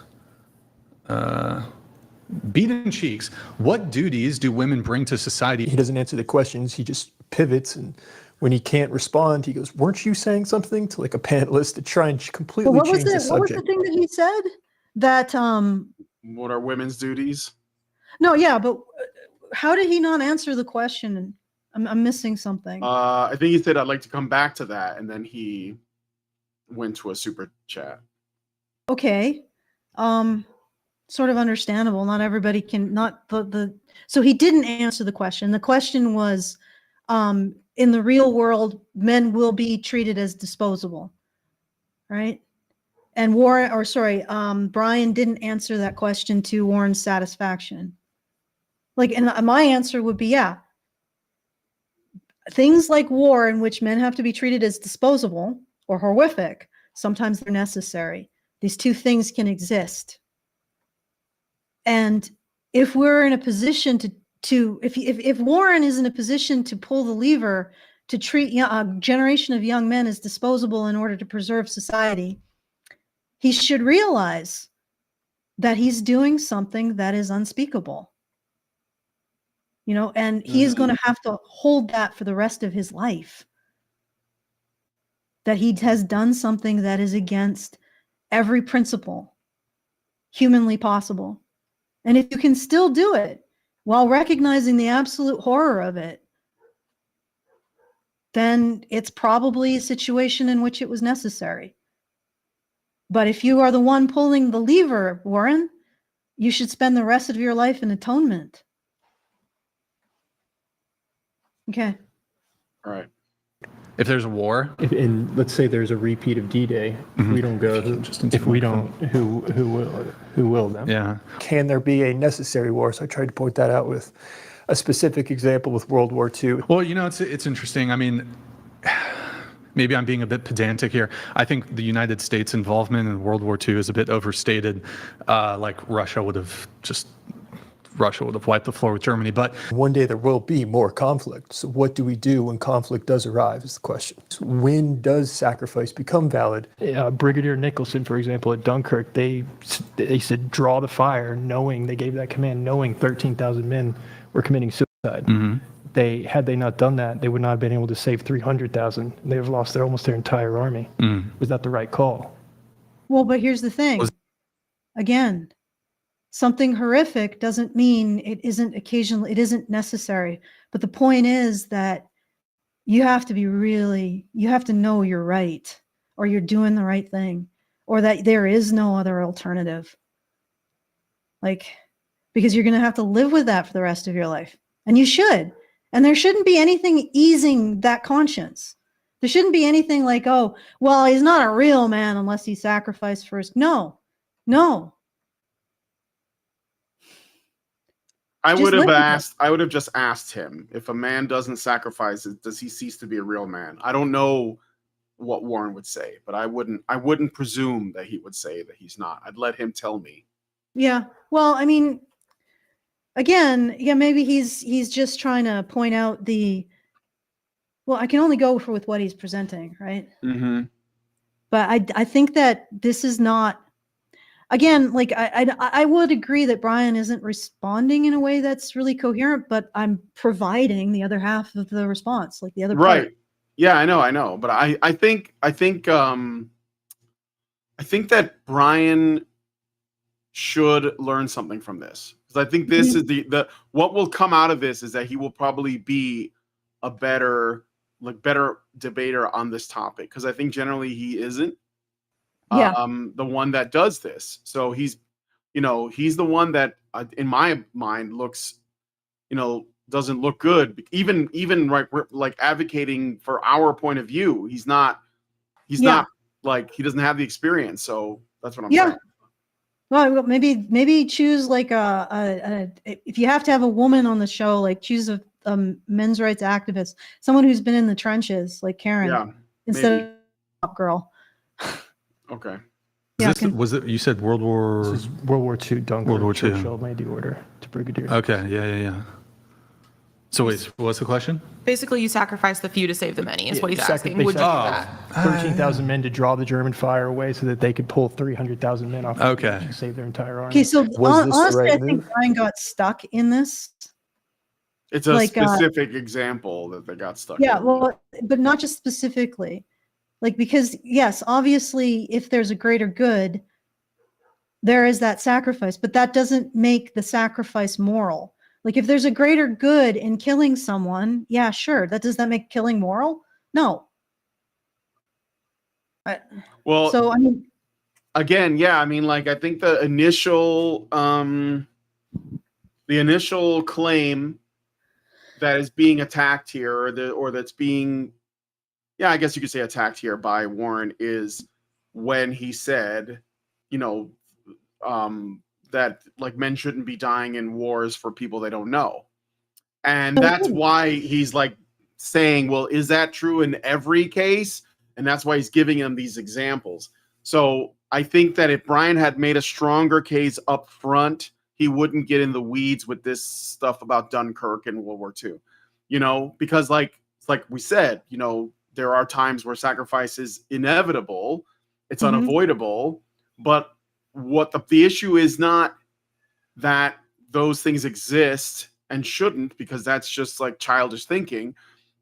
[SPEAKER 5] Beaten Cheeks. What duties do women bring to society?
[SPEAKER 4] He doesn't answer the questions. He just pivots, and when he can't respond, he goes, "Weren't you saying something?" to like a panelist to try and completely
[SPEAKER 3] What was
[SPEAKER 4] change the
[SPEAKER 3] it? What was
[SPEAKER 4] subject.
[SPEAKER 3] the thing that he said? That
[SPEAKER 2] What are women's duties?
[SPEAKER 3] no, yeah, but how did he not answer the question? I'm missing something.
[SPEAKER 2] I think he said I'd like to come back to that, and then he went to a super chat.
[SPEAKER 3] Okay. Sort of understandable. Not everybody can so he didn't answer the question. The question was, in the real world, men will be treated as disposable, right? And Brian didn't answer that question to Warren's satisfaction. Like, and my answer would be, yeah. Things like war in which men have to be treated as disposable or horrific, sometimes they're necessary. These two things can exist. And if we're in a position if Warren is in a position to pull the lever to treat a generation of young men as disposable in order to preserve society, he should realize that he's doing something that is unspeakable. And he is going to have to hold that for the rest of his life. That he has done something that is against every principle humanly possible. And if you can still do it while recognizing the absolute horror of it, then it's probably a situation in which it was necessary. But if you are the one pulling the lever, Warren, you should spend the rest of your life in atonement. Okay.
[SPEAKER 2] All right.
[SPEAKER 5] If there's a war,
[SPEAKER 6] And let's say there's a repeat of D-Day. If we don't go, if we don't, who will then?
[SPEAKER 5] yeah.
[SPEAKER 4] Can there be a necessary war? So I tried to point that out with a specific example with World War II.
[SPEAKER 5] Well, it's interesting. I mean, maybe I'm being a bit pedantic here. I think the United States involvement in World War II is a bit overstated. Like Russia would have wiped the floor with Germany. But
[SPEAKER 4] One day there will be more conflict. So what do we do when conflict does arrive is the question. When does sacrifice become valid?
[SPEAKER 6] Brigadier Nicholson, for example, at Dunkirk, they said draw the fire, they gave that command knowing 13,000 men were committing suicide. Had they not done that, they would not have been able to save 300,000. They have lost almost their entire army. Was that the right call?
[SPEAKER 3] Well, but here's the thing. Again, something horrific doesn't mean it isn't necessary. But the point is that you have to know you're right, or you're doing the right thing, or that there is no other alternative. Because you're going to have to live with that for the rest of your life. And you should. And there shouldn't be anything easing that conscience. There shouldn't be anything like, oh, well, he's not a real man unless he sacrificed for his. No.
[SPEAKER 2] I
[SPEAKER 3] Just
[SPEAKER 2] would
[SPEAKER 3] live with it.
[SPEAKER 2] have just asked him, if a man doesn't sacrifice, does he cease to be a real man? I don't know what Warren would say, but I wouldn't presume that he would say that he's not. I'd let him tell me.
[SPEAKER 3] Yeah. Well, I mean, again, yeah, maybe he's just trying to point out well, I can only go with what he's presenting, right?
[SPEAKER 2] Mm-hmm.
[SPEAKER 3] But I think that this is not, again, like I would agree that Brian isn't responding in a way that's really coherent, but I'm providing the other half of the response, like the other
[SPEAKER 2] Right.
[SPEAKER 3] part.
[SPEAKER 2] Yeah, I know. But I think that Brian should learn something from this, because I think this is the what will come out of this is that he will probably be a better debater on this topic, because I think generally he isn't
[SPEAKER 3] Yeah.
[SPEAKER 2] the one that does this. So he's the one that in my mind looks, doesn't look good, even like advocating for our point of view. He's not like, he doesn't have the experience. So that's what I'm saying.
[SPEAKER 3] Well, maybe choose like if you have to have a woman on the show, like choose a men's rights activist, someone who's been in the trenches, like Karen,
[SPEAKER 2] Yeah,
[SPEAKER 3] instead
[SPEAKER 2] maybe.
[SPEAKER 3] of top girl.
[SPEAKER 2] Okay.
[SPEAKER 5] Was it you said World War?
[SPEAKER 6] This is World War II. Dunkirk.
[SPEAKER 5] World War II.
[SPEAKER 6] Churchill made the order to brigadier.
[SPEAKER 5] Okay, yeah. So wait, what's the question?
[SPEAKER 7] Basically, you sacrifice the few to save the many, is what he's asking.
[SPEAKER 6] They
[SPEAKER 7] Would you do
[SPEAKER 6] sacrificed
[SPEAKER 7] that?
[SPEAKER 6] 13,000 men to draw the German fire away so that they could pull 300,000 men off the
[SPEAKER 5] Okay.
[SPEAKER 6] beach and save their entire army.
[SPEAKER 3] Okay, so
[SPEAKER 4] Was this the
[SPEAKER 3] honestly,
[SPEAKER 4] right
[SPEAKER 3] I think
[SPEAKER 4] move?
[SPEAKER 3] Brian got stuck in this.
[SPEAKER 2] It's a
[SPEAKER 3] Like,
[SPEAKER 2] specific example that they got stuck
[SPEAKER 3] Yeah,
[SPEAKER 2] in.
[SPEAKER 3] well, but not just specifically, like, because yes, obviously, if there's a greater good, there is that sacrifice, but that doesn't make the sacrifice moral. Like, if there's a greater good in killing someone, yeah, sure. Does that make killing moral? No.
[SPEAKER 2] Well,
[SPEAKER 3] So I mean,
[SPEAKER 2] again, yeah, I mean, like, I think the initial claim that is being attacked here, or that's being, yeah, I guess you could say attacked here by Warren, is when he said, that like men shouldn't be dying in wars for people they don't know. And that's why he's like saying, well, is that true in every case? And that's why he's giving them these examples. So I think that if Brian had made a stronger case up front, he wouldn't get in the weeds with this stuff about Dunkirk and World War II, because like we said, there are times where sacrifice is inevitable. It's unavoidable. But what the issue is not that those things exist and shouldn't, because that's just like childish thinking.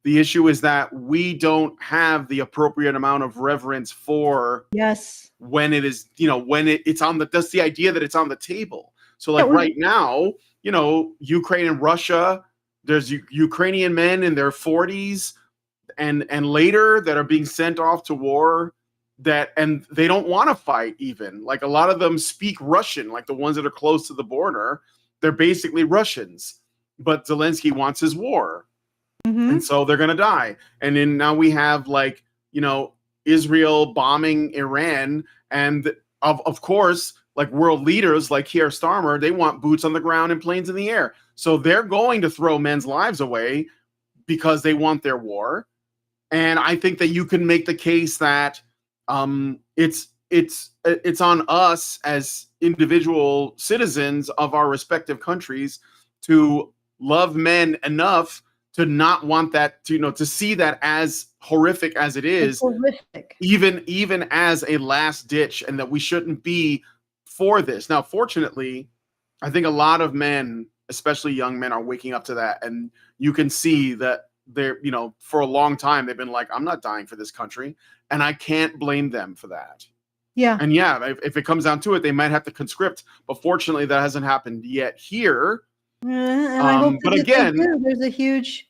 [SPEAKER 2] The issue is that we don't have the appropriate amount of reverence for
[SPEAKER 3] yes,
[SPEAKER 2] when it is, when it's on that's the idea that it's on the table. So like right now, Ukraine and Russia, there's Ukrainian men in their 40s and later that are being sent off to war, and they don't want to fight even. Like, a lot of them speak Russian, like the ones that are close to the border. They're basically Russians, but Zelensky wants his war. And so they're going to die. And then now we have like, Israel bombing Iran. And of course, like world leaders like Keir Starmer, they want boots on the ground and planes in the air. So they're going to throw men's lives away because they want their war. And I think that you can make the case that it's on us as individual citizens of our respective countries to love men enough to not want that, to see that as horrific as it is, even as a last ditch, and that we shouldn't be for this. Now, fortunately, I think a lot of men, especially young men, are waking up to that, and you can see that they're, for a long time they've been like, I'm not dying for this country, and I can't blame them for that.
[SPEAKER 3] Yeah.
[SPEAKER 2] And yeah, if it comes down to it, they might have to conscript, but fortunately that hasn't happened yet here.
[SPEAKER 3] And I hope
[SPEAKER 2] but again,
[SPEAKER 3] there's a huge,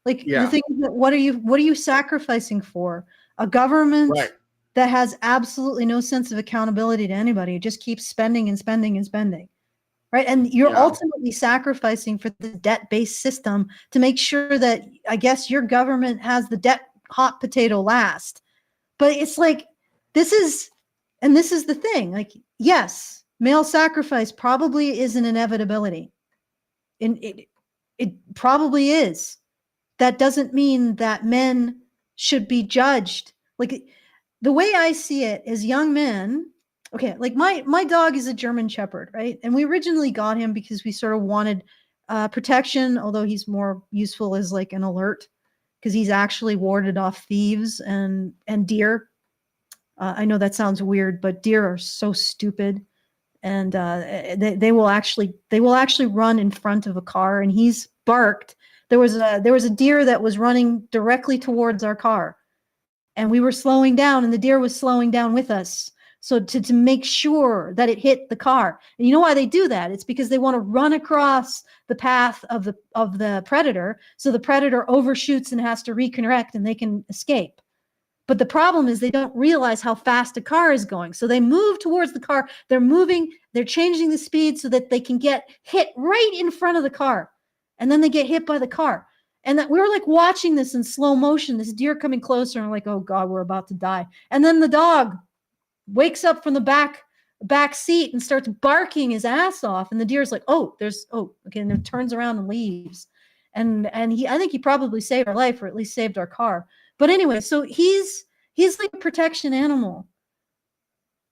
[SPEAKER 3] the thing is that what are you sacrificing for? A government that has absolutely no sense of accountability to anybody. It just keeps spending and spending and spending. Right. And you're ultimately sacrificing for the debt-based system to make sure that, I guess, your government has the debt hot potato last. But it's like, this is the thing. Like, yes, male sacrifice probably is an inevitability. And it probably is. That doesn't mean that men should be judged. Like, the way I see it is, young men Okay, like my dog is a German Shepherd, right? And we originally got him because we sort of wanted protection, although he's more useful as like an alert because he's actually warded off thieves and deer. I know that sounds weird, but deer are so stupid, and they will actually run in front of a car. And he's barked. There was a deer that was running directly towards our car, and we were slowing down, and the deer was slowing down with us. So to make sure that it hit the car. And you know why they do that? It's because they want to run across the path of the predator, so the predator overshoots and has to redirect and they can escape. But the problem is they don't realize how fast a car is going. So they move towards the car. They're changing the speed so that they can get hit right in front of the car. And then they get hit by the car. And that we were like watching this in slow motion, this deer coming closer, and we're like, oh God, we're about to die. And then the dog wakes up from the back seat and starts barking his ass off. And the deer's like, okay. And it turns around and leaves. And I think he probably saved our life, or at least saved our car. But anyway, so he's like a protection animal.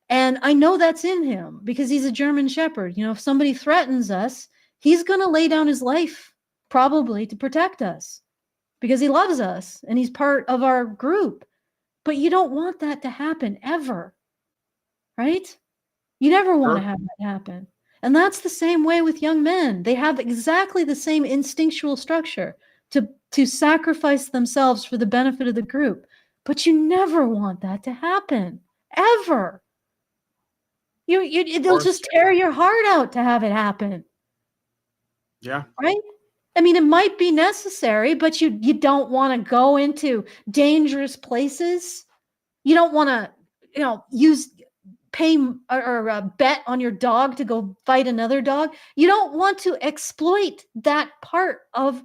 [SPEAKER 3] And I know that's in him because he's a German Shepherd. You know, if somebody threatens us, he's going to lay down his life probably to protect us because he loves us and he's part of our group. But you don't want that to happen ever. Right? You never want to have that happen. And that's the same way with young men. They have exactly the same instinctual structure to sacrifice themselves for the benefit of the group. But you never want that to happen, ever. They'll just tear your heart out to have it happen.
[SPEAKER 2] Yeah.
[SPEAKER 3] Right? I mean, it might be necessary, but you don't want to go into dangerous places. You don't want to, pay or bet on your dog to go fight another dog. You don't want to exploit that part of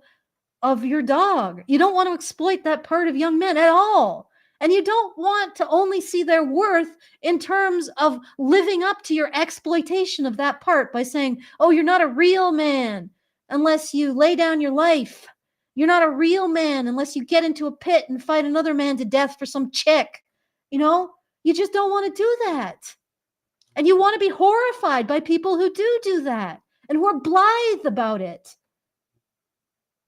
[SPEAKER 3] your dog. You don't want to exploit that part of young men at all. And you don't want to only see their worth in terms of living up to your exploitation of that part by saying, oh, you're not a real man unless you lay down your life. You're not a real man unless you get into a pit and fight another man to death for some chick. You just don't want to do that. And you want to be horrified by people who do that and who are blithe about it.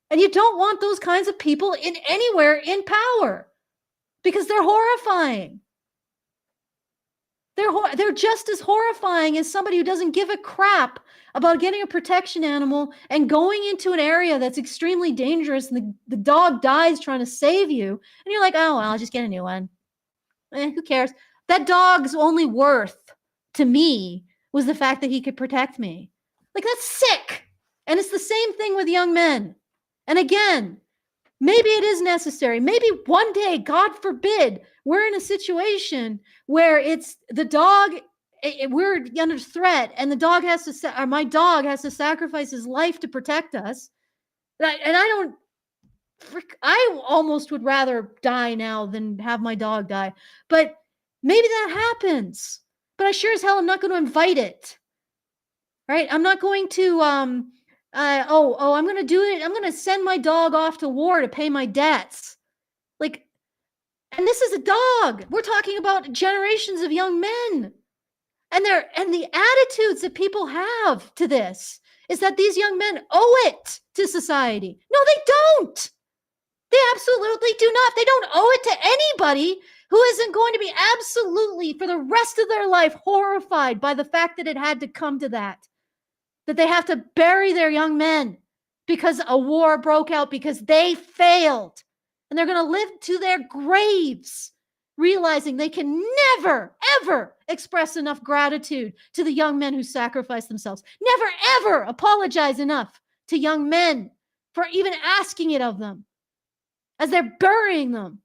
[SPEAKER 3] And you don't want those kinds of people anywhere in power because they're horrifying. They're just as horrifying as somebody who doesn't give a crap about getting a protection animal and going into an area that's extremely dangerous and the dog dies trying to save you. And you're like, oh, well, I'll just get a new one. Who cares? That dog's only worth to me was the fact that he could protect me. Like, that's sick. And it's the same thing with young men. And again, maybe it is necessary. Maybe one day, God forbid, we're in a situation where it's the dog, we're under threat, and my dog has to sacrifice his life to protect us. I almost would rather die now than have my dog die. But maybe that happens. But I sure as hell am not going to invite it. Right? I'm not going to I'm going to do it. I'm going to send my dog off to war to pay my debts. Like, and this is a dog. We're talking about generations of young men. And the attitudes that people have to this is that these young men owe it to society. No, they don't. They absolutely do not. They don't owe it to anybody who isn't going to be absolutely, for the rest of their life, horrified by the fact that it had to come to that they have to bury their young men because a war broke out because they failed. And they're going to live to their graves realizing they can never, ever express enough gratitude to the young men who sacrificed themselves. Never, ever apologize enough to young men for even asking it of them as they're burying them.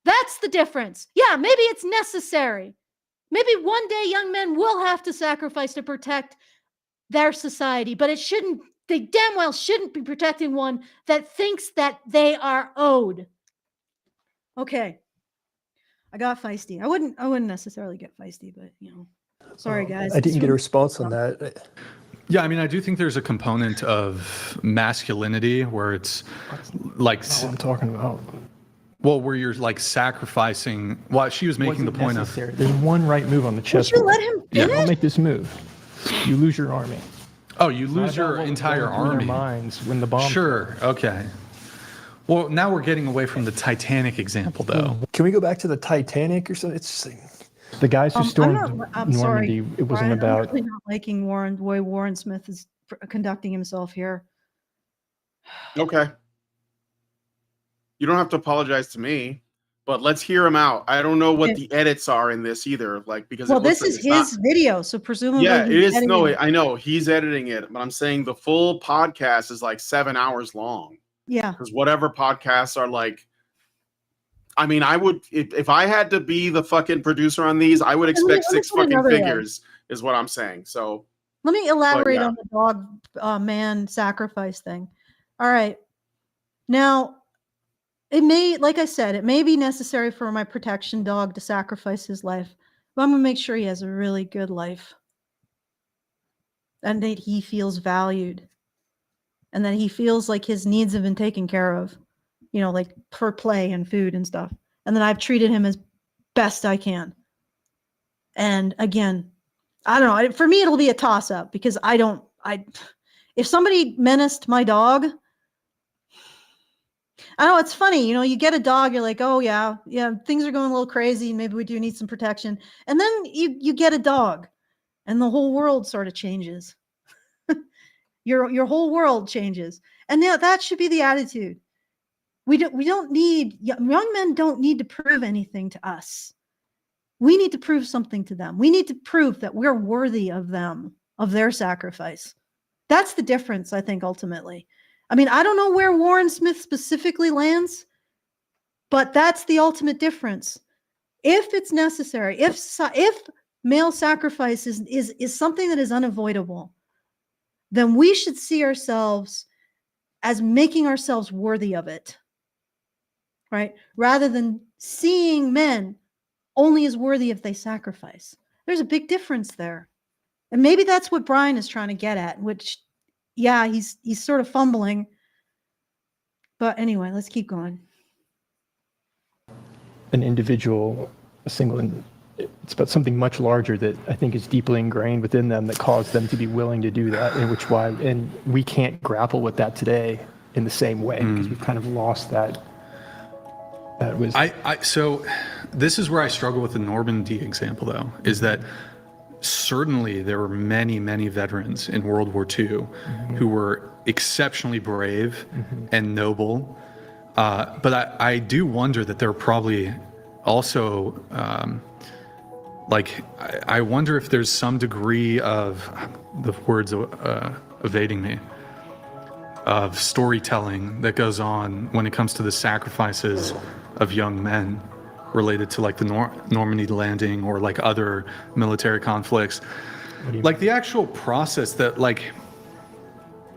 [SPEAKER 3] That's the difference. Yeah, maybe it's necessary. Maybe one day young men will have to sacrifice to protect their society, but they damn well shouldn't be protecting one that thinks that they are owed. Okay. I got feisty. I wouldn't necessarily get feisty, but sorry guys.
[SPEAKER 4] I didn't get a response on that.
[SPEAKER 5] Yeah, I mean, I do think there's a component of masculinity where it's like
[SPEAKER 6] that's what I'm talking about.
[SPEAKER 5] Well, where you're like sacrificing. Well, she was making the
[SPEAKER 6] Wasn't
[SPEAKER 5] point
[SPEAKER 6] necessary. There's one right move on the
[SPEAKER 3] Would
[SPEAKER 6] chessboard.
[SPEAKER 3] you let him
[SPEAKER 5] Yeah.
[SPEAKER 3] finish?
[SPEAKER 6] Don't make this move. You lose your army.
[SPEAKER 5] Oh, you
[SPEAKER 6] Not
[SPEAKER 5] lose
[SPEAKER 6] about
[SPEAKER 5] your
[SPEAKER 6] what was
[SPEAKER 5] entire
[SPEAKER 6] going through their
[SPEAKER 5] army.
[SPEAKER 6] minds when the bomb.
[SPEAKER 5] Sure. Okay. Well, now we're getting away from the Titanic example, though.
[SPEAKER 4] Can we go back to the Titanic or something? It's
[SPEAKER 6] The guys who stormed
[SPEAKER 3] I'm
[SPEAKER 6] Normandy,
[SPEAKER 3] sorry,
[SPEAKER 6] it wasn't
[SPEAKER 3] Brian,
[SPEAKER 6] about.
[SPEAKER 3] I'm really not liking the way Warren Smith is conducting himself here.
[SPEAKER 2] Okay. You don't have to apologize to me, but let's hear him out. I don't know what the edits are in this either, like because
[SPEAKER 3] Well,
[SPEAKER 2] it looks
[SPEAKER 3] this
[SPEAKER 2] like
[SPEAKER 3] is
[SPEAKER 2] it's
[SPEAKER 3] his
[SPEAKER 2] not,
[SPEAKER 3] video, so presumably
[SPEAKER 2] yeah, it
[SPEAKER 3] he's
[SPEAKER 2] is.
[SPEAKER 3] editing
[SPEAKER 2] No,
[SPEAKER 3] it.
[SPEAKER 2] I know he's editing it, but I'm saying the full podcast is like 7 hours long.
[SPEAKER 3] Yeah.
[SPEAKER 2] Because whatever podcasts are like, I mean, I would if I had to be the fucking producer on these, I would
[SPEAKER 3] Let me
[SPEAKER 2] expect 6
[SPEAKER 3] put it
[SPEAKER 2] fucking
[SPEAKER 3] another way.
[SPEAKER 2] figures, is what I'm saying. So
[SPEAKER 3] Let me elaborate
[SPEAKER 2] yeah.
[SPEAKER 3] on the dog man sacrifice thing. All right. Now, it may, like I said, it may be necessary for my protection dog to sacrifice his life, but I'm going to make sure he has a really good life and that he feels valued and that he feels like his needs have been taken care of, you know, like for play and food and stuff. And then I've treated him as best I can. And again, I don't know. For me, it'll be a toss up because if somebody menaced my dog, I know it's funny, you know, you get a dog, you're like, oh yeah, things are going a little crazy. Maybe we do need some protection. And then you get a dog and the whole world sort of changes. Your whole world changes. And now that should be the attitude. Young men don't need to prove anything to us. We need to prove something to them. We need to prove that we're worthy of them, of their sacrifice. That's the difference, I think, ultimately. I mean, I don't know where Warren Smith specifically lands, but that's the ultimate difference. If it's necessary, if male sacrifice is something that is unavoidable, then we should see ourselves as making ourselves worthy of it, right? Rather than seeing men only as worthy if they sacrifice. There's a big difference there. And maybe that's what Brian is trying to get at, which, yeah, he's sort of fumbling. But anyway, let's keep going.
[SPEAKER 6] An individual, it's about something much larger that I think is deeply ingrained within them that caused them to be willing to do that, and we can't grapple with that today in the same way because we've kind of lost that. That was.
[SPEAKER 5] So this is where I struggle with the Normandy example, though, is that certainly there were many, many veterans in World War II who were exceptionally brave and noble. But I do wonder that there are probably also, I wonder if there's some degree of, the words evading me, of storytelling that goes on when it comes to the sacrifices of young men related to like the Normandy landing or like other military conflicts. Like the actual process that like,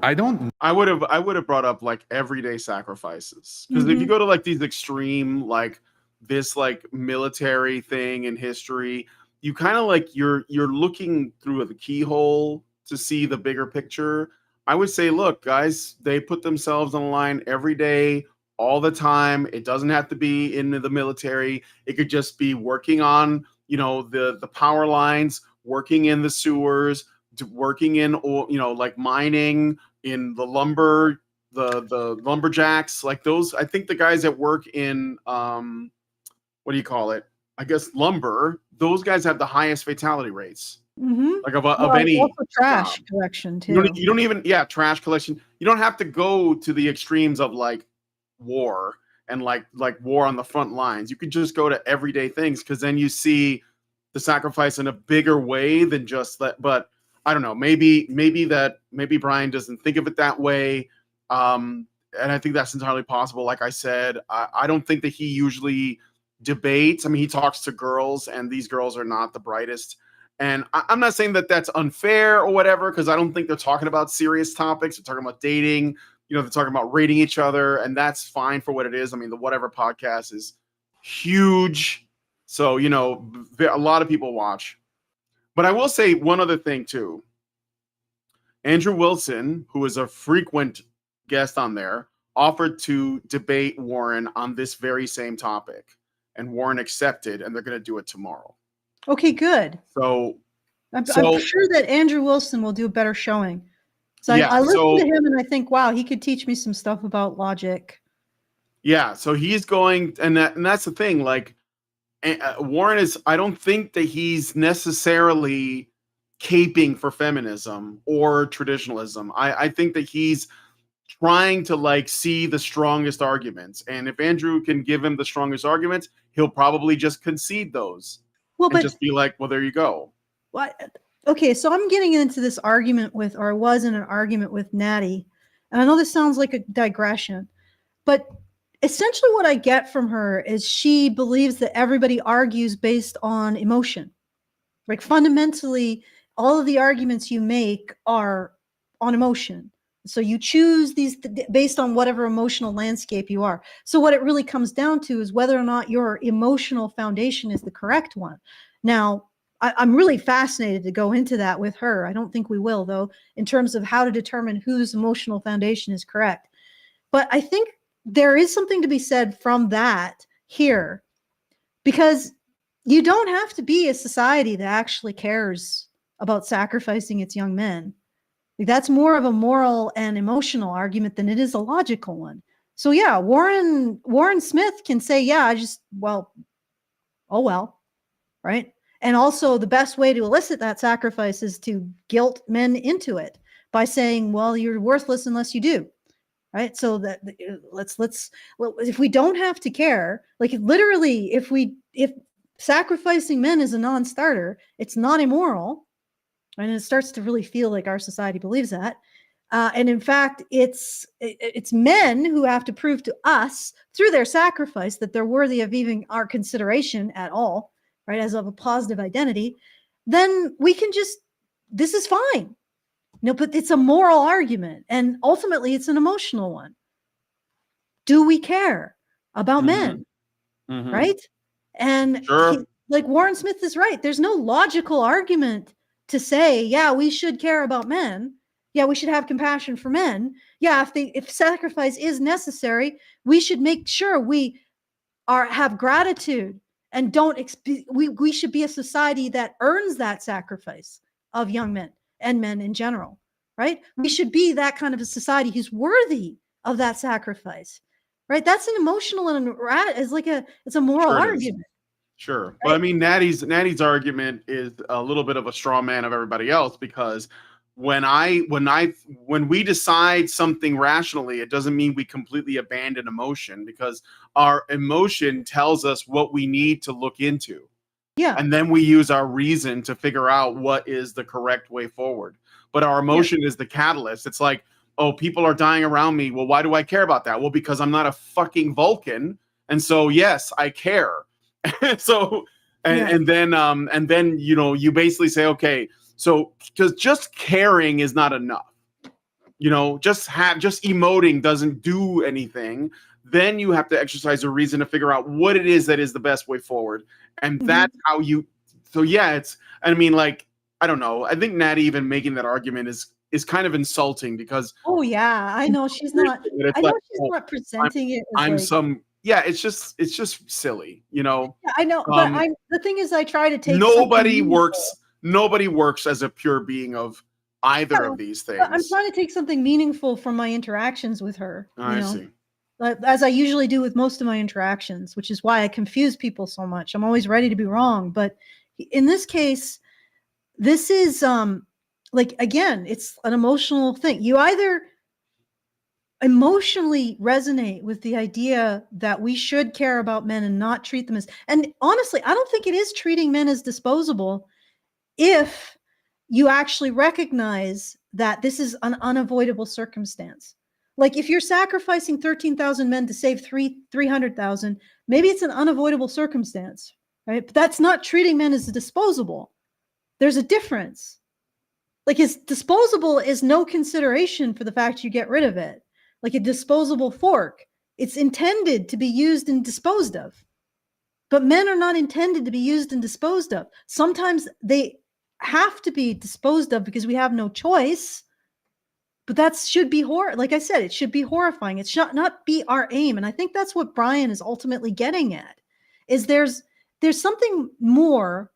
[SPEAKER 5] I would
[SPEAKER 2] have brought up like everyday sacrifices, because if you go to like these extreme, like this like military thing in history, you kind of like you're looking through the keyhole to see the bigger picture. I would say, look, guys, they put themselves on the line every day, all the time. It doesn't have to be in the military. It could just be working on, you know, the power lines, working in the sewers, working in, you know, like mining, in the lumber, the lumberjacks, like those. I think the guys that work in what do you call it? I guess lumber. Those guys have the highest fatality rates. Like of any
[SPEAKER 3] also trash
[SPEAKER 2] job.
[SPEAKER 3] collection too.
[SPEAKER 2] You don't even trash collection. You don't have to go to the extremes of like war and like war on the front lines. You could just go to everyday things, because then you see the sacrifice in a bigger way than just that. But I don't know. Maybe Brian doesn't think of it that way, and I think that's entirely possible. Like I said, I don't think that he usually debates. I mean, he talks to girls, and these girls are not the brightest. And I'm not saying that that's unfair or whatever, because I don't think they're talking about serious topics. They're talking about dating. You know, they're talking about rating each other, and that's fine for what it is. I mean, the Whatever podcast is huge, so you know, a lot of people watch. But I will say one other thing too. Andrew Wilson, who is a frequent guest on there, offered to debate Warren on this very same topic, and Warren accepted, and they're going to do it tomorrow.
[SPEAKER 3] Okay, good.
[SPEAKER 2] So
[SPEAKER 3] I'm sure that Andrew Wilson will do a better showing. So
[SPEAKER 2] Yeah,
[SPEAKER 3] I listen
[SPEAKER 2] so-
[SPEAKER 3] to him and I think, wow, he could teach me some stuff about logic.
[SPEAKER 2] Yeah, so he's going, and that's the thing. Like, Warren is, I don't think that he's necessarily caping for feminism or traditionalism. I think that he's trying to like see the strongest arguments, and if Andrew can give him the strongest arguments, he'll probably just concede those.
[SPEAKER 3] Well,
[SPEAKER 2] And
[SPEAKER 3] but
[SPEAKER 2] just be like, well, there you go.
[SPEAKER 3] what? Okay, so I'm getting into this argument with, or I was in an argument with Natty, and I know this sounds like a digression, but essentially what I get from her is she believes that everybody argues based on emotion. Like fundamentally, all of the arguments you make are on emotion. So you choose these based on whatever emotional landscape you are. So what it really comes down to is whether or not your emotional foundation is the correct one. Now, I'm really fascinated to go into that with her. I don't think we will, though, in terms of how to determine whose emotional foundation is correct. But I think there is something to be said from that here, because you don't have to be a society that actually cares about sacrificing its young men. Like, that's more of a moral and emotional argument than it is a logical one. So yeah, Warren Smith can say, yeah, oh well, right? And also the best way to elicit that sacrifice is to guilt men into it by saying, well, you're worthless unless you do. Right. So that if we don't have to care, like literally, if sacrificing men is a non-starter, it's not immoral. And it starts to really feel like our society believes that. And in fact, it's men who have to prove to us through their sacrifice that they're worthy of even our consideration at all, right? As of a positive identity, then we can just, this is fine. No, but it's a moral argument, and ultimately it's an emotional one. Do we care about men? Right? And
[SPEAKER 2] Sure.
[SPEAKER 3] like Warren Smith is right. There's no logical argument to say, yeah, we should care about men. Yeah, we should have compassion for men. Yeah, if sacrifice is necessary, we should make sure we have gratitude and we should be a society that earns that sacrifice of young men and men in general, right? We should be that kind of a society who's worthy of that sacrifice, right? That's an emotional and it's a moral argument.
[SPEAKER 2] Sure. Right? But I mean, Natty's argument is a little bit of a straw man of everybody else, because when we decide something rationally, it doesn't mean we completely abandon emotion, because our emotion tells us what we need to look into.
[SPEAKER 3] Yeah.
[SPEAKER 2] And then we use our reason to figure out what is the correct way forward. But our emotion is the catalyst. It's like, oh, people are dying around me. Well, why do I care about that? Well, because I'm not a fucking Vulcan. And so, yes, I care. So, and then, you basically say, okay, so because just caring is not enough. Just emoting doesn't do anything. Then you have to exercise a reason to figure out what it is that is the best way forward. And that's how I don't know. I think Natty even making that argument is kind of insulting, because
[SPEAKER 3] oh yeah, I know she's not. I know she's not presenting it.
[SPEAKER 2] It's just silly,
[SPEAKER 3] Yeah, I know, but the thing is, I try to take.
[SPEAKER 2] Nobody works as a pure being of either of these things.
[SPEAKER 3] I'm trying to take something meaningful from my interactions with her.
[SPEAKER 2] I see.
[SPEAKER 3] As I usually do with most of my interactions, which is why I confuse people so much. I'm always ready to be wrong, but in this case, this is again, it's an emotional thing. You either emotionally resonate with the idea that we should care about men and not treat them as, and honestly, I don't think it is treating men as disposable if you actually recognize that this is an unavoidable circumstance. Like if you're sacrificing 13,000 men to save 300,000, maybe it's an unavoidable circumstance, right? But that's not treating men as disposable. There's a difference. Like disposable is no consideration for the fact you get rid of it. Like a disposable fork, it's intended to be used and disposed of. But men are not intended to be used and disposed of. Sometimes they have to be disposed of because we have no choice. But that should be like I said, it should be horrifying. It should not be our aim. And I think that's what Brian is ultimately getting at, is there's something more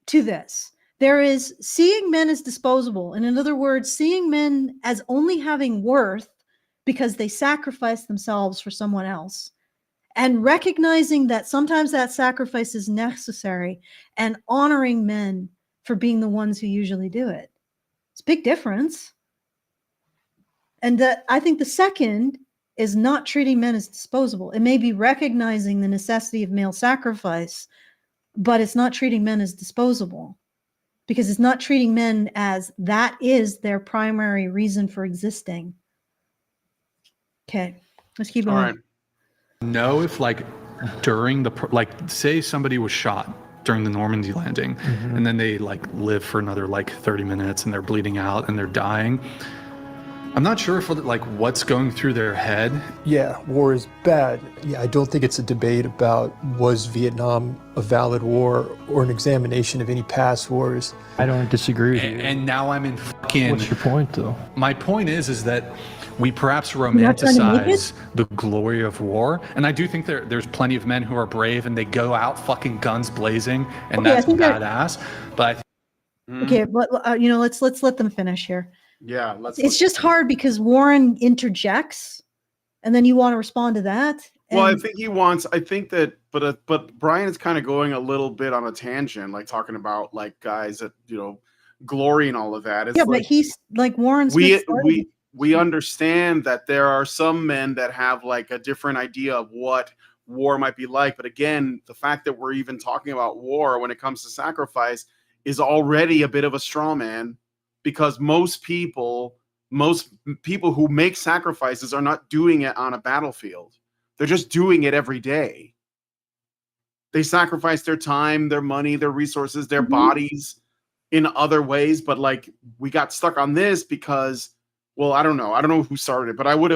[SPEAKER 3] to this. There is seeing men as disposable. And in other words, seeing men as only having worth because they sacrifice themselves for someone else. And recognizing that sometimes that sacrifice is necessary and honoring men for being the ones who usually do it. It's a big difference. And I think the second is not treating men as disposable. It may be recognizing the necessity of male sacrifice, but it's not treating men as disposable, because it's not treating men as that is their primary reason for existing. Okay, let's keep going.
[SPEAKER 2] All right.
[SPEAKER 5] Know if like during the like say somebody was shot during the Normandy landing and then they like live for another like 30 minutes and they're bleeding out and they're dying. I'm not sure if like what's going through their head.
[SPEAKER 4] Yeah, war is bad. Yeah, I don't think it's a debate about was Vietnam a valid war or an examination of any past wars.
[SPEAKER 6] I don't disagree with you.
[SPEAKER 5] And now I'm in fucking...
[SPEAKER 6] What's your point, though?
[SPEAKER 5] My point is that we perhaps
[SPEAKER 3] not trying to make
[SPEAKER 5] romanticize the glory of war. And I do think there's plenty of men who are brave and they go out fucking guns blazing, and that's badass. But
[SPEAKER 3] okay, but let's let them finish here.
[SPEAKER 2] Yeah,
[SPEAKER 3] it's just hard because Warren interjects, and then you want to respond to that.
[SPEAKER 2] Well, I think that, but Brian is kind of going a little bit on a tangent, like talking about like guys that glory and all of that. It's
[SPEAKER 3] but he's like Warren's.
[SPEAKER 2] We understand that there are some men that have like a different idea of what war might be like, but again, the fact that we're even talking about war when it comes to sacrifice is already a bit of a straw man. Because most people who make sacrifices are not doing it on a battlefield. They're just doing it every day. They sacrifice their time, their money, their resources, their bodies in other ways. But like we got stuck on this because, well, I don't know who started it, but I would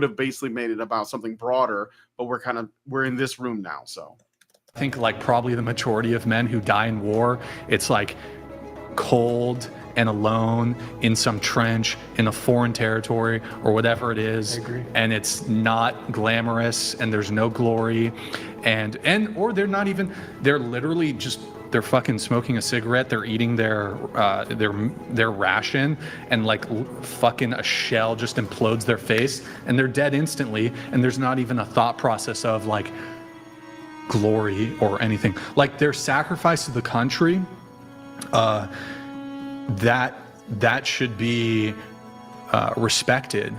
[SPEAKER 2] have basically made it about something broader. But we're in this room now, so
[SPEAKER 5] I think like probably the majority of men who die in war, it's like cold and alone in some trench in a foreign territory or whatever it is.
[SPEAKER 6] I agree.
[SPEAKER 5] And it's not glamorous and there's no glory or they're literally just they're fucking smoking a cigarette, they're eating their ration, and like fucking a shell just implodes their face and they're dead instantly, and there's not even a thought process of like glory or anything. Like their sacrifice to the country, that should be respected,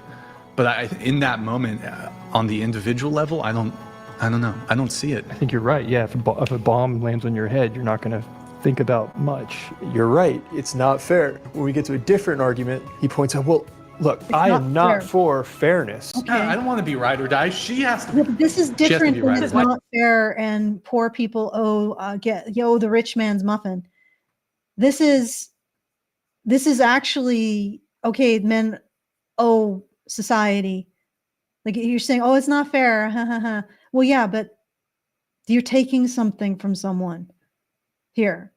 [SPEAKER 5] but in that moment, on the individual level, I don't know. I don't see it.
[SPEAKER 6] I think you're right. Yeah, if a bomb lands on your head, you're not going to think about much.
[SPEAKER 4] You're right. It's not fair. When we get to a different argument, he points out, well, look, I am not for fairness.
[SPEAKER 3] Okay.
[SPEAKER 5] I don't want to be ride or die. She has to.
[SPEAKER 3] This is different than it's
[SPEAKER 5] right
[SPEAKER 3] not fair and poor people owe the rich man's muffin. This is actually okay. Men owe society. Like you're saying, oh, it's not fair. Well, yeah, but you're taking something from someone here.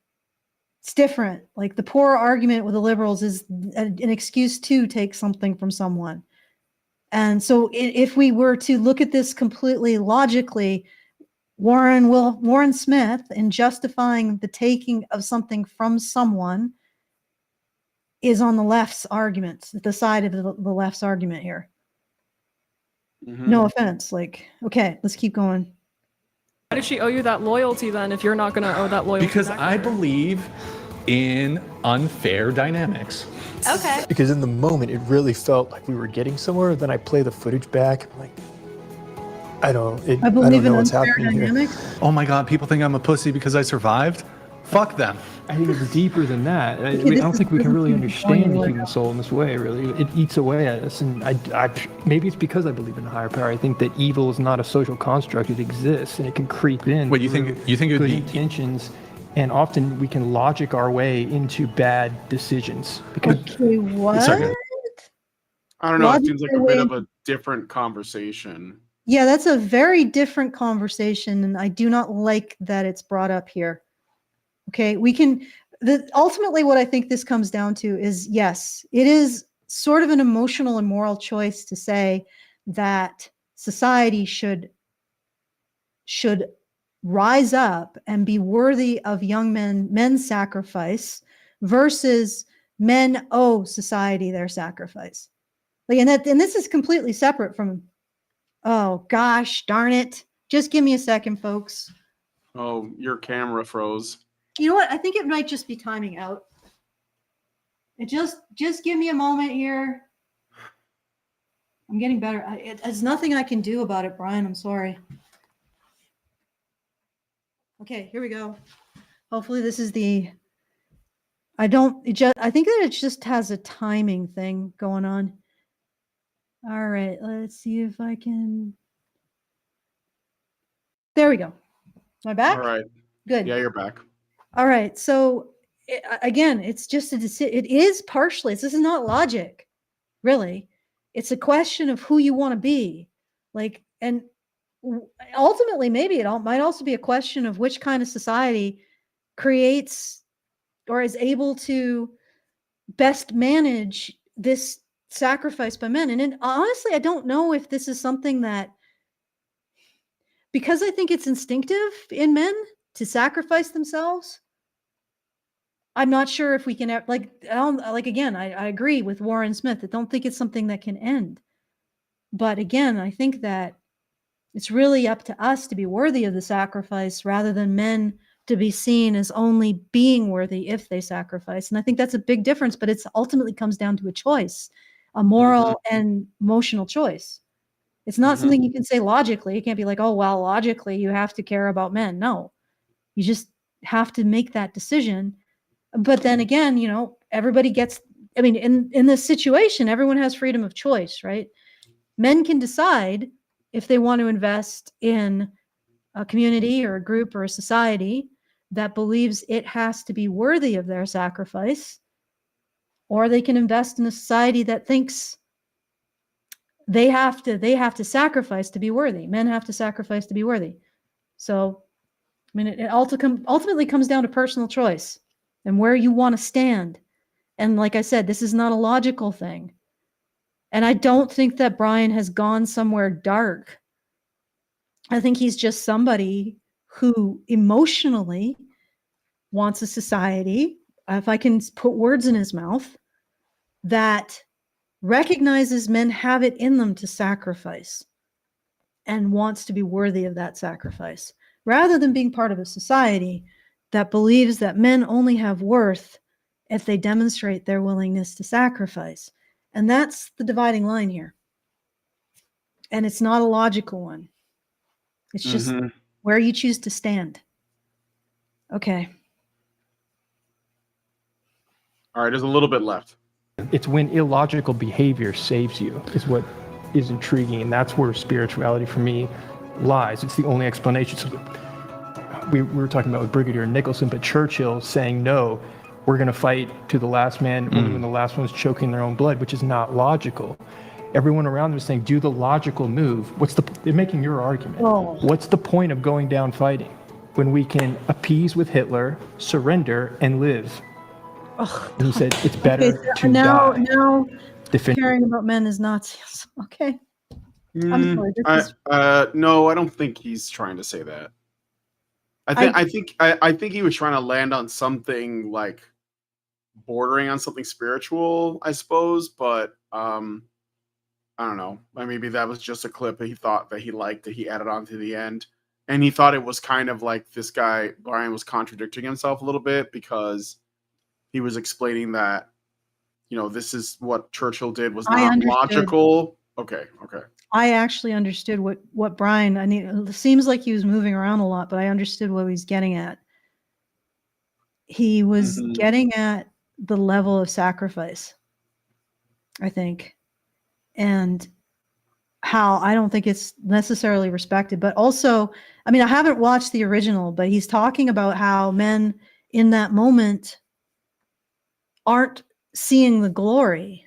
[SPEAKER 3] It's different. Like the poor argument with the liberals is an excuse to take something from someone. And so if we were to look at this completely logically, Warren Smith, in justifying the taking of something from someone, is on the left's argument, the side of the left's argument here. No offense. Like, okay, let's keep going.
[SPEAKER 8] Why does she owe you that loyalty then if you're not going to owe that loyalty?
[SPEAKER 5] Because I believe in unfair dynamics.
[SPEAKER 7] Okay.
[SPEAKER 4] Because in the moment, it really felt like we were getting somewhere. Then I play the footage back. I'm like, I don't know what's happening
[SPEAKER 3] dynamics.
[SPEAKER 4] here.
[SPEAKER 5] Oh my God, people think I'm a pussy because I survived? Fuck them.
[SPEAKER 6] I think it's deeper than that. I don't think we can really understand the human soul in this way, really. It eats away at us. And maybe it's because I believe in a higher power. I think that evil is not a social construct. It exists and it can creep in.
[SPEAKER 5] Wait, you think it would
[SPEAKER 6] good
[SPEAKER 5] be
[SPEAKER 6] intentions? And often we can logic our way into bad decisions. Because
[SPEAKER 3] okay, what?
[SPEAKER 5] Sorry.
[SPEAKER 2] I don't know.
[SPEAKER 3] Logic
[SPEAKER 2] It seems like a bit of a different conversation.
[SPEAKER 3] Yeah, that's a very different conversation, and I do not like that it's brought up here. Okay, ultimately what I think this comes down to is, yes, it is sort of an emotional and moral choice to say that society should rise up and be worthy of young men's sacrifice versus men owe society their sacrifice. Like, and this is completely separate from, oh gosh, darn it. Just give me a second, folks.
[SPEAKER 2] Oh, your camera froze.
[SPEAKER 3] You know what? I think it might just be timing out. It just give me a moment here. I'm getting better. There's nothing I can do about it, Brian. I'm sorry. Okay, here we go. Hopefully this is I think that it just has a timing thing going on. All right, let's see if I can. There we go. Am I back?
[SPEAKER 2] All right.
[SPEAKER 3] Good.
[SPEAKER 2] Yeah, you're back.
[SPEAKER 3] All right. So again, it's just it is partially. This is not logic, really. It's a question of who you want to be, like, and ultimately, maybe it might also be a question of which kind of society creates or is able to best manage this sacrifice by men. And honestly, I don't know if this is something that, because I think it's instinctive in men to sacrifice themselves. I'm not sure if we can again, I agree with Warren Smith. I don't think it's something that can end. But again, I think that it's really up to us to be worthy of the sacrifice rather than men to be seen as only being worthy if they sacrifice. And I think that's a big difference, but it's ultimately comes down to a choice, a moral and emotional choice. It's not something you can say logically. You can't be like, oh, well, logically you have to care about men. No, you just have to make that decision. But then again, everybody gets, in this situation, everyone has freedom of choice, right? Men can decide if they want to invest in a community or a group or a society that believes it has to be worthy of their sacrifice, or they can invest in a society that thinks they have to sacrifice to be worthy. Men have to sacrifice to be worthy. So, it ultimately comes down to personal choice and where you want to stand. And like I said, this is not a logical thing. And I don't think that Brian has gone somewhere dark. I think he's just somebody who emotionally wants a society, if I can put words in his mouth, that recognizes men have it in them to sacrifice and wants to be worthy of that sacrifice, rather than being part of a society that believes that men only have worth if they demonstrate their willingness to sacrifice. And that's the dividing line here. And it's not a logical one. It's just where you choose to stand. Okay.
[SPEAKER 2] All right, there's a little bit left.
[SPEAKER 6] It's when illogical behavior saves you is what is intriguing, and that's where spirituality for me lies. It's the only explanation. So we were talking about with Brigadier Nicholson, but Churchill saying, no, we're going to fight to the last man when the last one's choking their own blood, which is not logical. Everyone around them is saying, do the logical move. They're making your argument. Oh. What's the point of going down fighting when we can appease with Hitler, surrender, and live? Oh, and he said, it's better to die.
[SPEAKER 3] Now, caring about men is Nazis. Okay. I'm
[SPEAKER 2] sorry. No, I don't think he's trying to say that. I think he was trying to land on something like bordering on something spiritual, I suppose, but I don't know. Maybe that was just a clip that he thought that he liked that he added on to the end. And he thought it was kind of like this guy, Brian, was contradicting himself a little bit because he was explaining that, this is what Churchill did was not logical. Okay.
[SPEAKER 3] I actually understood what Brian, it seems like he was moving around a lot, but I understood what he was getting at. He was getting at the level of sacrifice, I think, and how I don't think it's necessarily respected, but also, I haven't watched the original, but he's talking about how men in that moment aren't seeing the glory.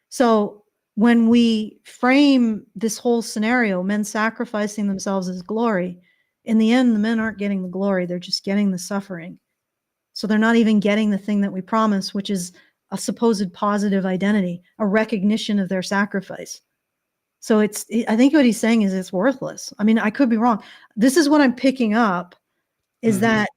[SPEAKER 3] So when we frame this whole scenario, men sacrificing themselves as glory, in the end, the men aren't getting the glory. They're just getting the suffering. So they're not even getting the thing that we promise, which is a supposed positive identity, a recognition of their sacrifice. So I think what he's saying is it's worthless. I mean, I could be wrong. This is what I'm picking up is that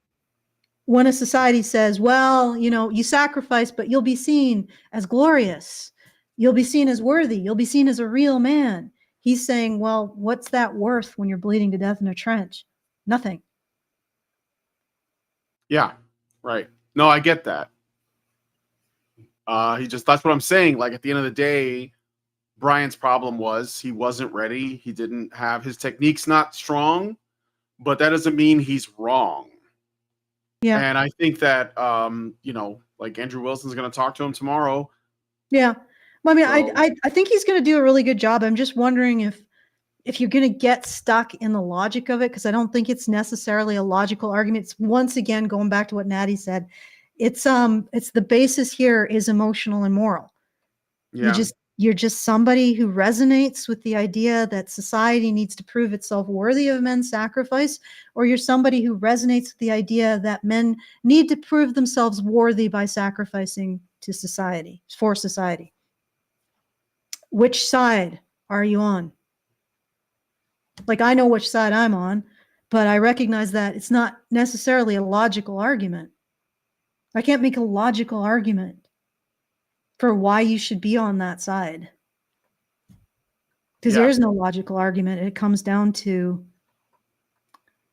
[SPEAKER 3] when a society says, well, you sacrifice, but you'll be seen as glorious. You'll be seen as worthy. You'll be seen as a real man. He's saying, well, what's that worth when you're bleeding to death in a trench? Nothing.
[SPEAKER 2] Yeah, right. No, I get that. That's what I'm saying. Like at the end of the day, Brian's problem was he wasn't ready. He didn't have his technique's not strong, but that doesn't mean he's wrong.
[SPEAKER 3] Yeah.
[SPEAKER 2] And I think that, like Andrew Wilson's going to talk to him tomorrow.
[SPEAKER 3] Yeah. Well, I mean,
[SPEAKER 2] So,
[SPEAKER 3] I think he's going to do a really good job. I'm just wondering if you're going to get stuck in the logic of it, because I don't think it's necessarily a logical argument. It's once again, going back to what Natty said, it's the basis here is emotional and moral.
[SPEAKER 2] yeah.
[SPEAKER 3] You're just somebody who resonates with the idea that society needs to prove itself worthy of men's sacrifice, or you're somebody who resonates with the idea that men need to prove themselves worthy by sacrificing to society, for society. Which side are you on? Like, I know which side I'm on, but I recognize that it's not necessarily a logical argument. I can't make a logical argument for why you should be on that side. Because there is no logical argument. It comes down to,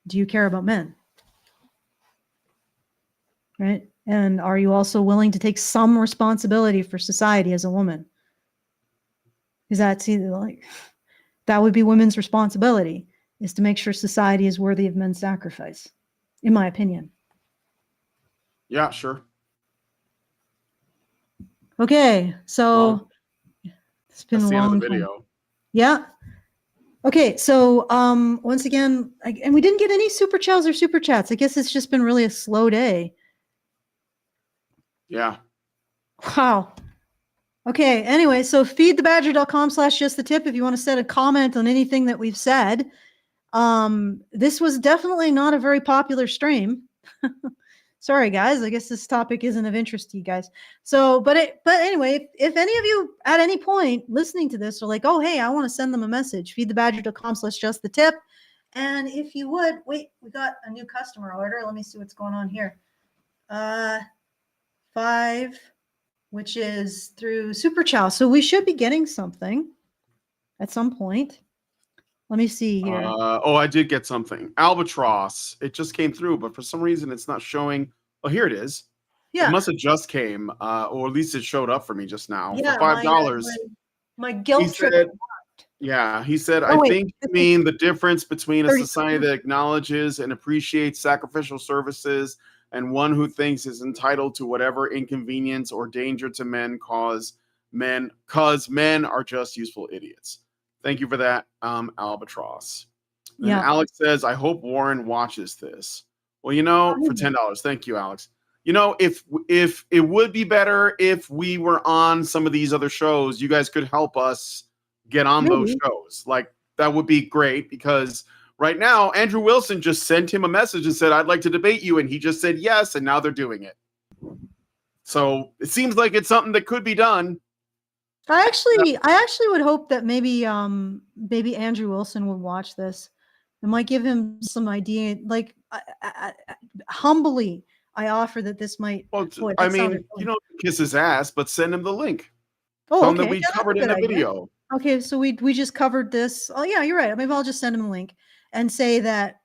[SPEAKER 3] do you care about men? Right? And are you also willing to take some responsibility for society as a woman? Because that would be women's responsibility, is to make sure society is worthy of men's sacrifice, in my opinion.
[SPEAKER 2] Yeah, sure.
[SPEAKER 3] Okay, so it's been a long
[SPEAKER 2] video.
[SPEAKER 3] time. Yeah. Okay, so once again, and we didn't get any super chats or super chats. I guess it's just been really a slow day.
[SPEAKER 2] Yeah.
[SPEAKER 3] Wow. Okay, anyway, so feedthebadger.com/justthetip if you want to set a comment on anything that we've said. This was definitely not a very popular stream. Sorry, guys. I guess this topic isn't of interest to you guys. So, but anyway, if any of you at any point listening to this are like, oh, hey, I want to send them a message, feedthebadger.com/justthetip. And if you would, wait, we got a new customer order. Let me see what's going on here. 5, which is through Super Chow. So we should be getting something at some point. Let me see here.
[SPEAKER 2] I did get something. Albatross. It just came through, but for some reason it's not showing. Oh, here it is.
[SPEAKER 3] Yeah.
[SPEAKER 2] It must have just came, or at least it showed up for me just now.
[SPEAKER 3] Yeah,
[SPEAKER 2] for $5.
[SPEAKER 3] My guilt trip.
[SPEAKER 2] He said,
[SPEAKER 3] Oh,
[SPEAKER 2] I think you mean the difference between a
[SPEAKER 3] 30
[SPEAKER 2] society that acknowledges and appreciates sacrificial services and one who thinks is entitled to whatever inconvenience or danger to men cause men are just useful idiots. Thank you for that, Albatross. And Alex says, I hope Warren watches this. Well, for $10. Thank you, Alex. If it would be better if we were on some of these other shows, you guys could help us get on those shows. Like, that would be great, because right now, Andrew Wilson just sent him a message and said, I'd like to debate you. And he just said yes, and now they're doing it. So it seems like it's something that could be done.
[SPEAKER 3] I actually would hope that maybe Andrew Wilson would watch this. It might give him some idea. Like, humbly, I offer that this might.
[SPEAKER 2] Well, you don't kiss his ass, but send him the link.
[SPEAKER 3] Oh, okay.
[SPEAKER 2] That we covered in the video.
[SPEAKER 3] Okay, so we just covered this. Oh, yeah, you're right. Maybe I'll just send him a link and say that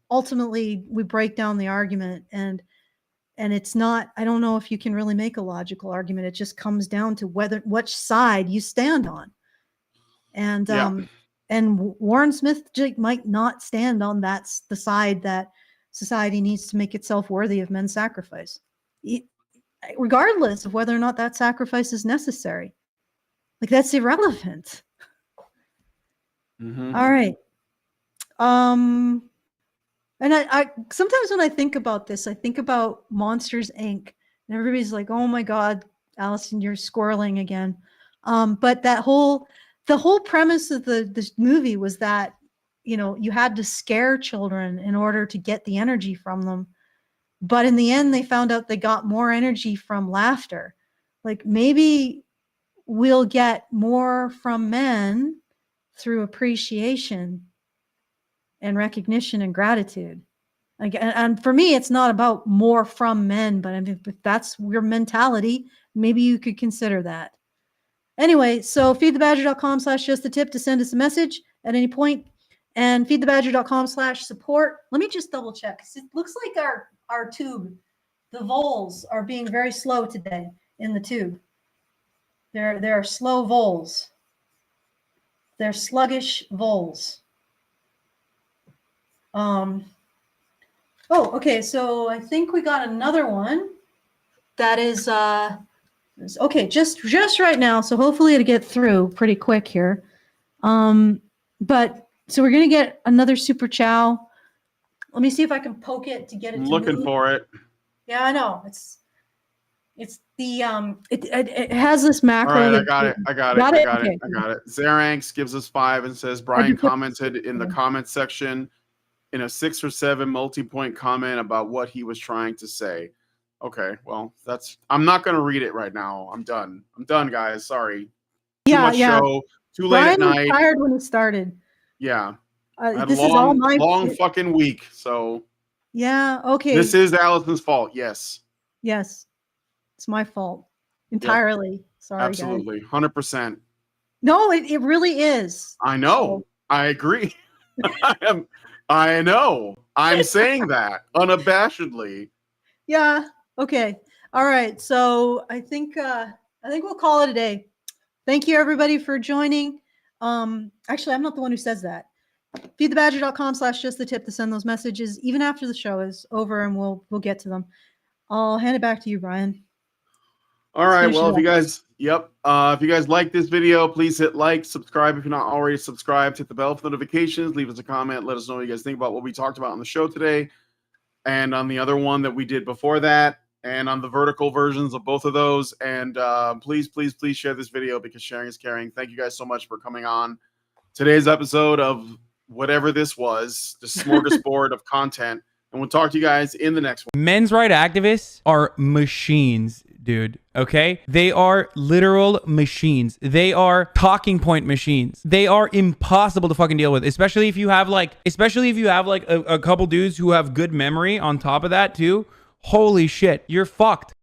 [SPEAKER 3] ultimately we break down the argument, and it's not. I don't know if you can really make a logical argument. It just comes down to which side you stand on, and and Warren Smith might not stand on the side that society needs to make itself worthy of men's sacrifice, regardless of whether or not that sacrifice is necessary. Like, that's irrelevant.
[SPEAKER 2] Mm-hmm.
[SPEAKER 3] All right. And I sometimes when I think about this, I think about Monsters, Inc. And everybody's like, oh my God, Allison, you're squirreling again. But the whole premise of this movie was that, you had to scare children in order to get the energy from them. But in the end, they found out they got more energy from laughter. Like maybe we'll get more from men through appreciation and recognition and gratitude. Like, and for me, it's not about more from men, but I mean, if that's your mentality, maybe you could consider that. Anyway, so feedthebadger.com/justthetip to send us a message at any point, and feedthebadger.com/support. Let me just double check. It looks like our tube, the voles are being very slow today in the tube. There are slow voles. They're sluggish voles. Oh, okay. So I think we got another one that is okay. Just right now. So hopefully it'll get through pretty quick here. But so we're gonna get another super chow. Let me see if I can poke it to get it.
[SPEAKER 2] I'm looking for it.
[SPEAKER 3] Yeah, I know. It's the it has this macro.
[SPEAKER 2] All right, I got it. I got
[SPEAKER 3] Okay.
[SPEAKER 2] it. Zaranx gives us 5 and says Brian commented in the comment section in a 6 or 7 multi-point comment about what he was trying to say. Okay, well, I'm not going to read it right now. I'm done, guys. Sorry. Too much show. Too late at night.
[SPEAKER 3] Was tired when it started.
[SPEAKER 2] Yeah.
[SPEAKER 3] This is all my
[SPEAKER 2] long fucking week. So.
[SPEAKER 3] Yeah. Okay.
[SPEAKER 2] This is Allison's fault. Yes.
[SPEAKER 3] Yes. It's my fault entirely. Yep. Sorry,
[SPEAKER 2] absolutely, 100%.
[SPEAKER 3] No, it really is.
[SPEAKER 2] I know. So. I agree. I know. I'm saying that unabashedly.
[SPEAKER 3] Yeah. Okay. All right. So I think we'll call it a day. Thank you everybody for joining. Actually, I'm not the one who says that. Feedthebadger.com/justthetip to send those messages even after the show is over, and we'll get to them. I'll hand it back to you, Brian.
[SPEAKER 2] All right. Well, if you guys like this video, please hit like, subscribe if you're not already subscribed, hit the bell for notifications, leave us a comment, let us know what you guys think about what we talked about on the show today, and on the other one that we did before that, and on the vertical versions of both of those. And please share this video, because sharing is caring. Thank you guys so much for coming on today's episode of whatever this was, the smorgasbord of content. And we'll talk to you guys in the next one.
[SPEAKER 9] Men's rights activists are machines, dude. Okay? They are literal machines. They are talking point machines. They are impossible to fucking deal with, especially if you have like a couple dudes who have good memory on top of that too. Holy shit, you're fucked.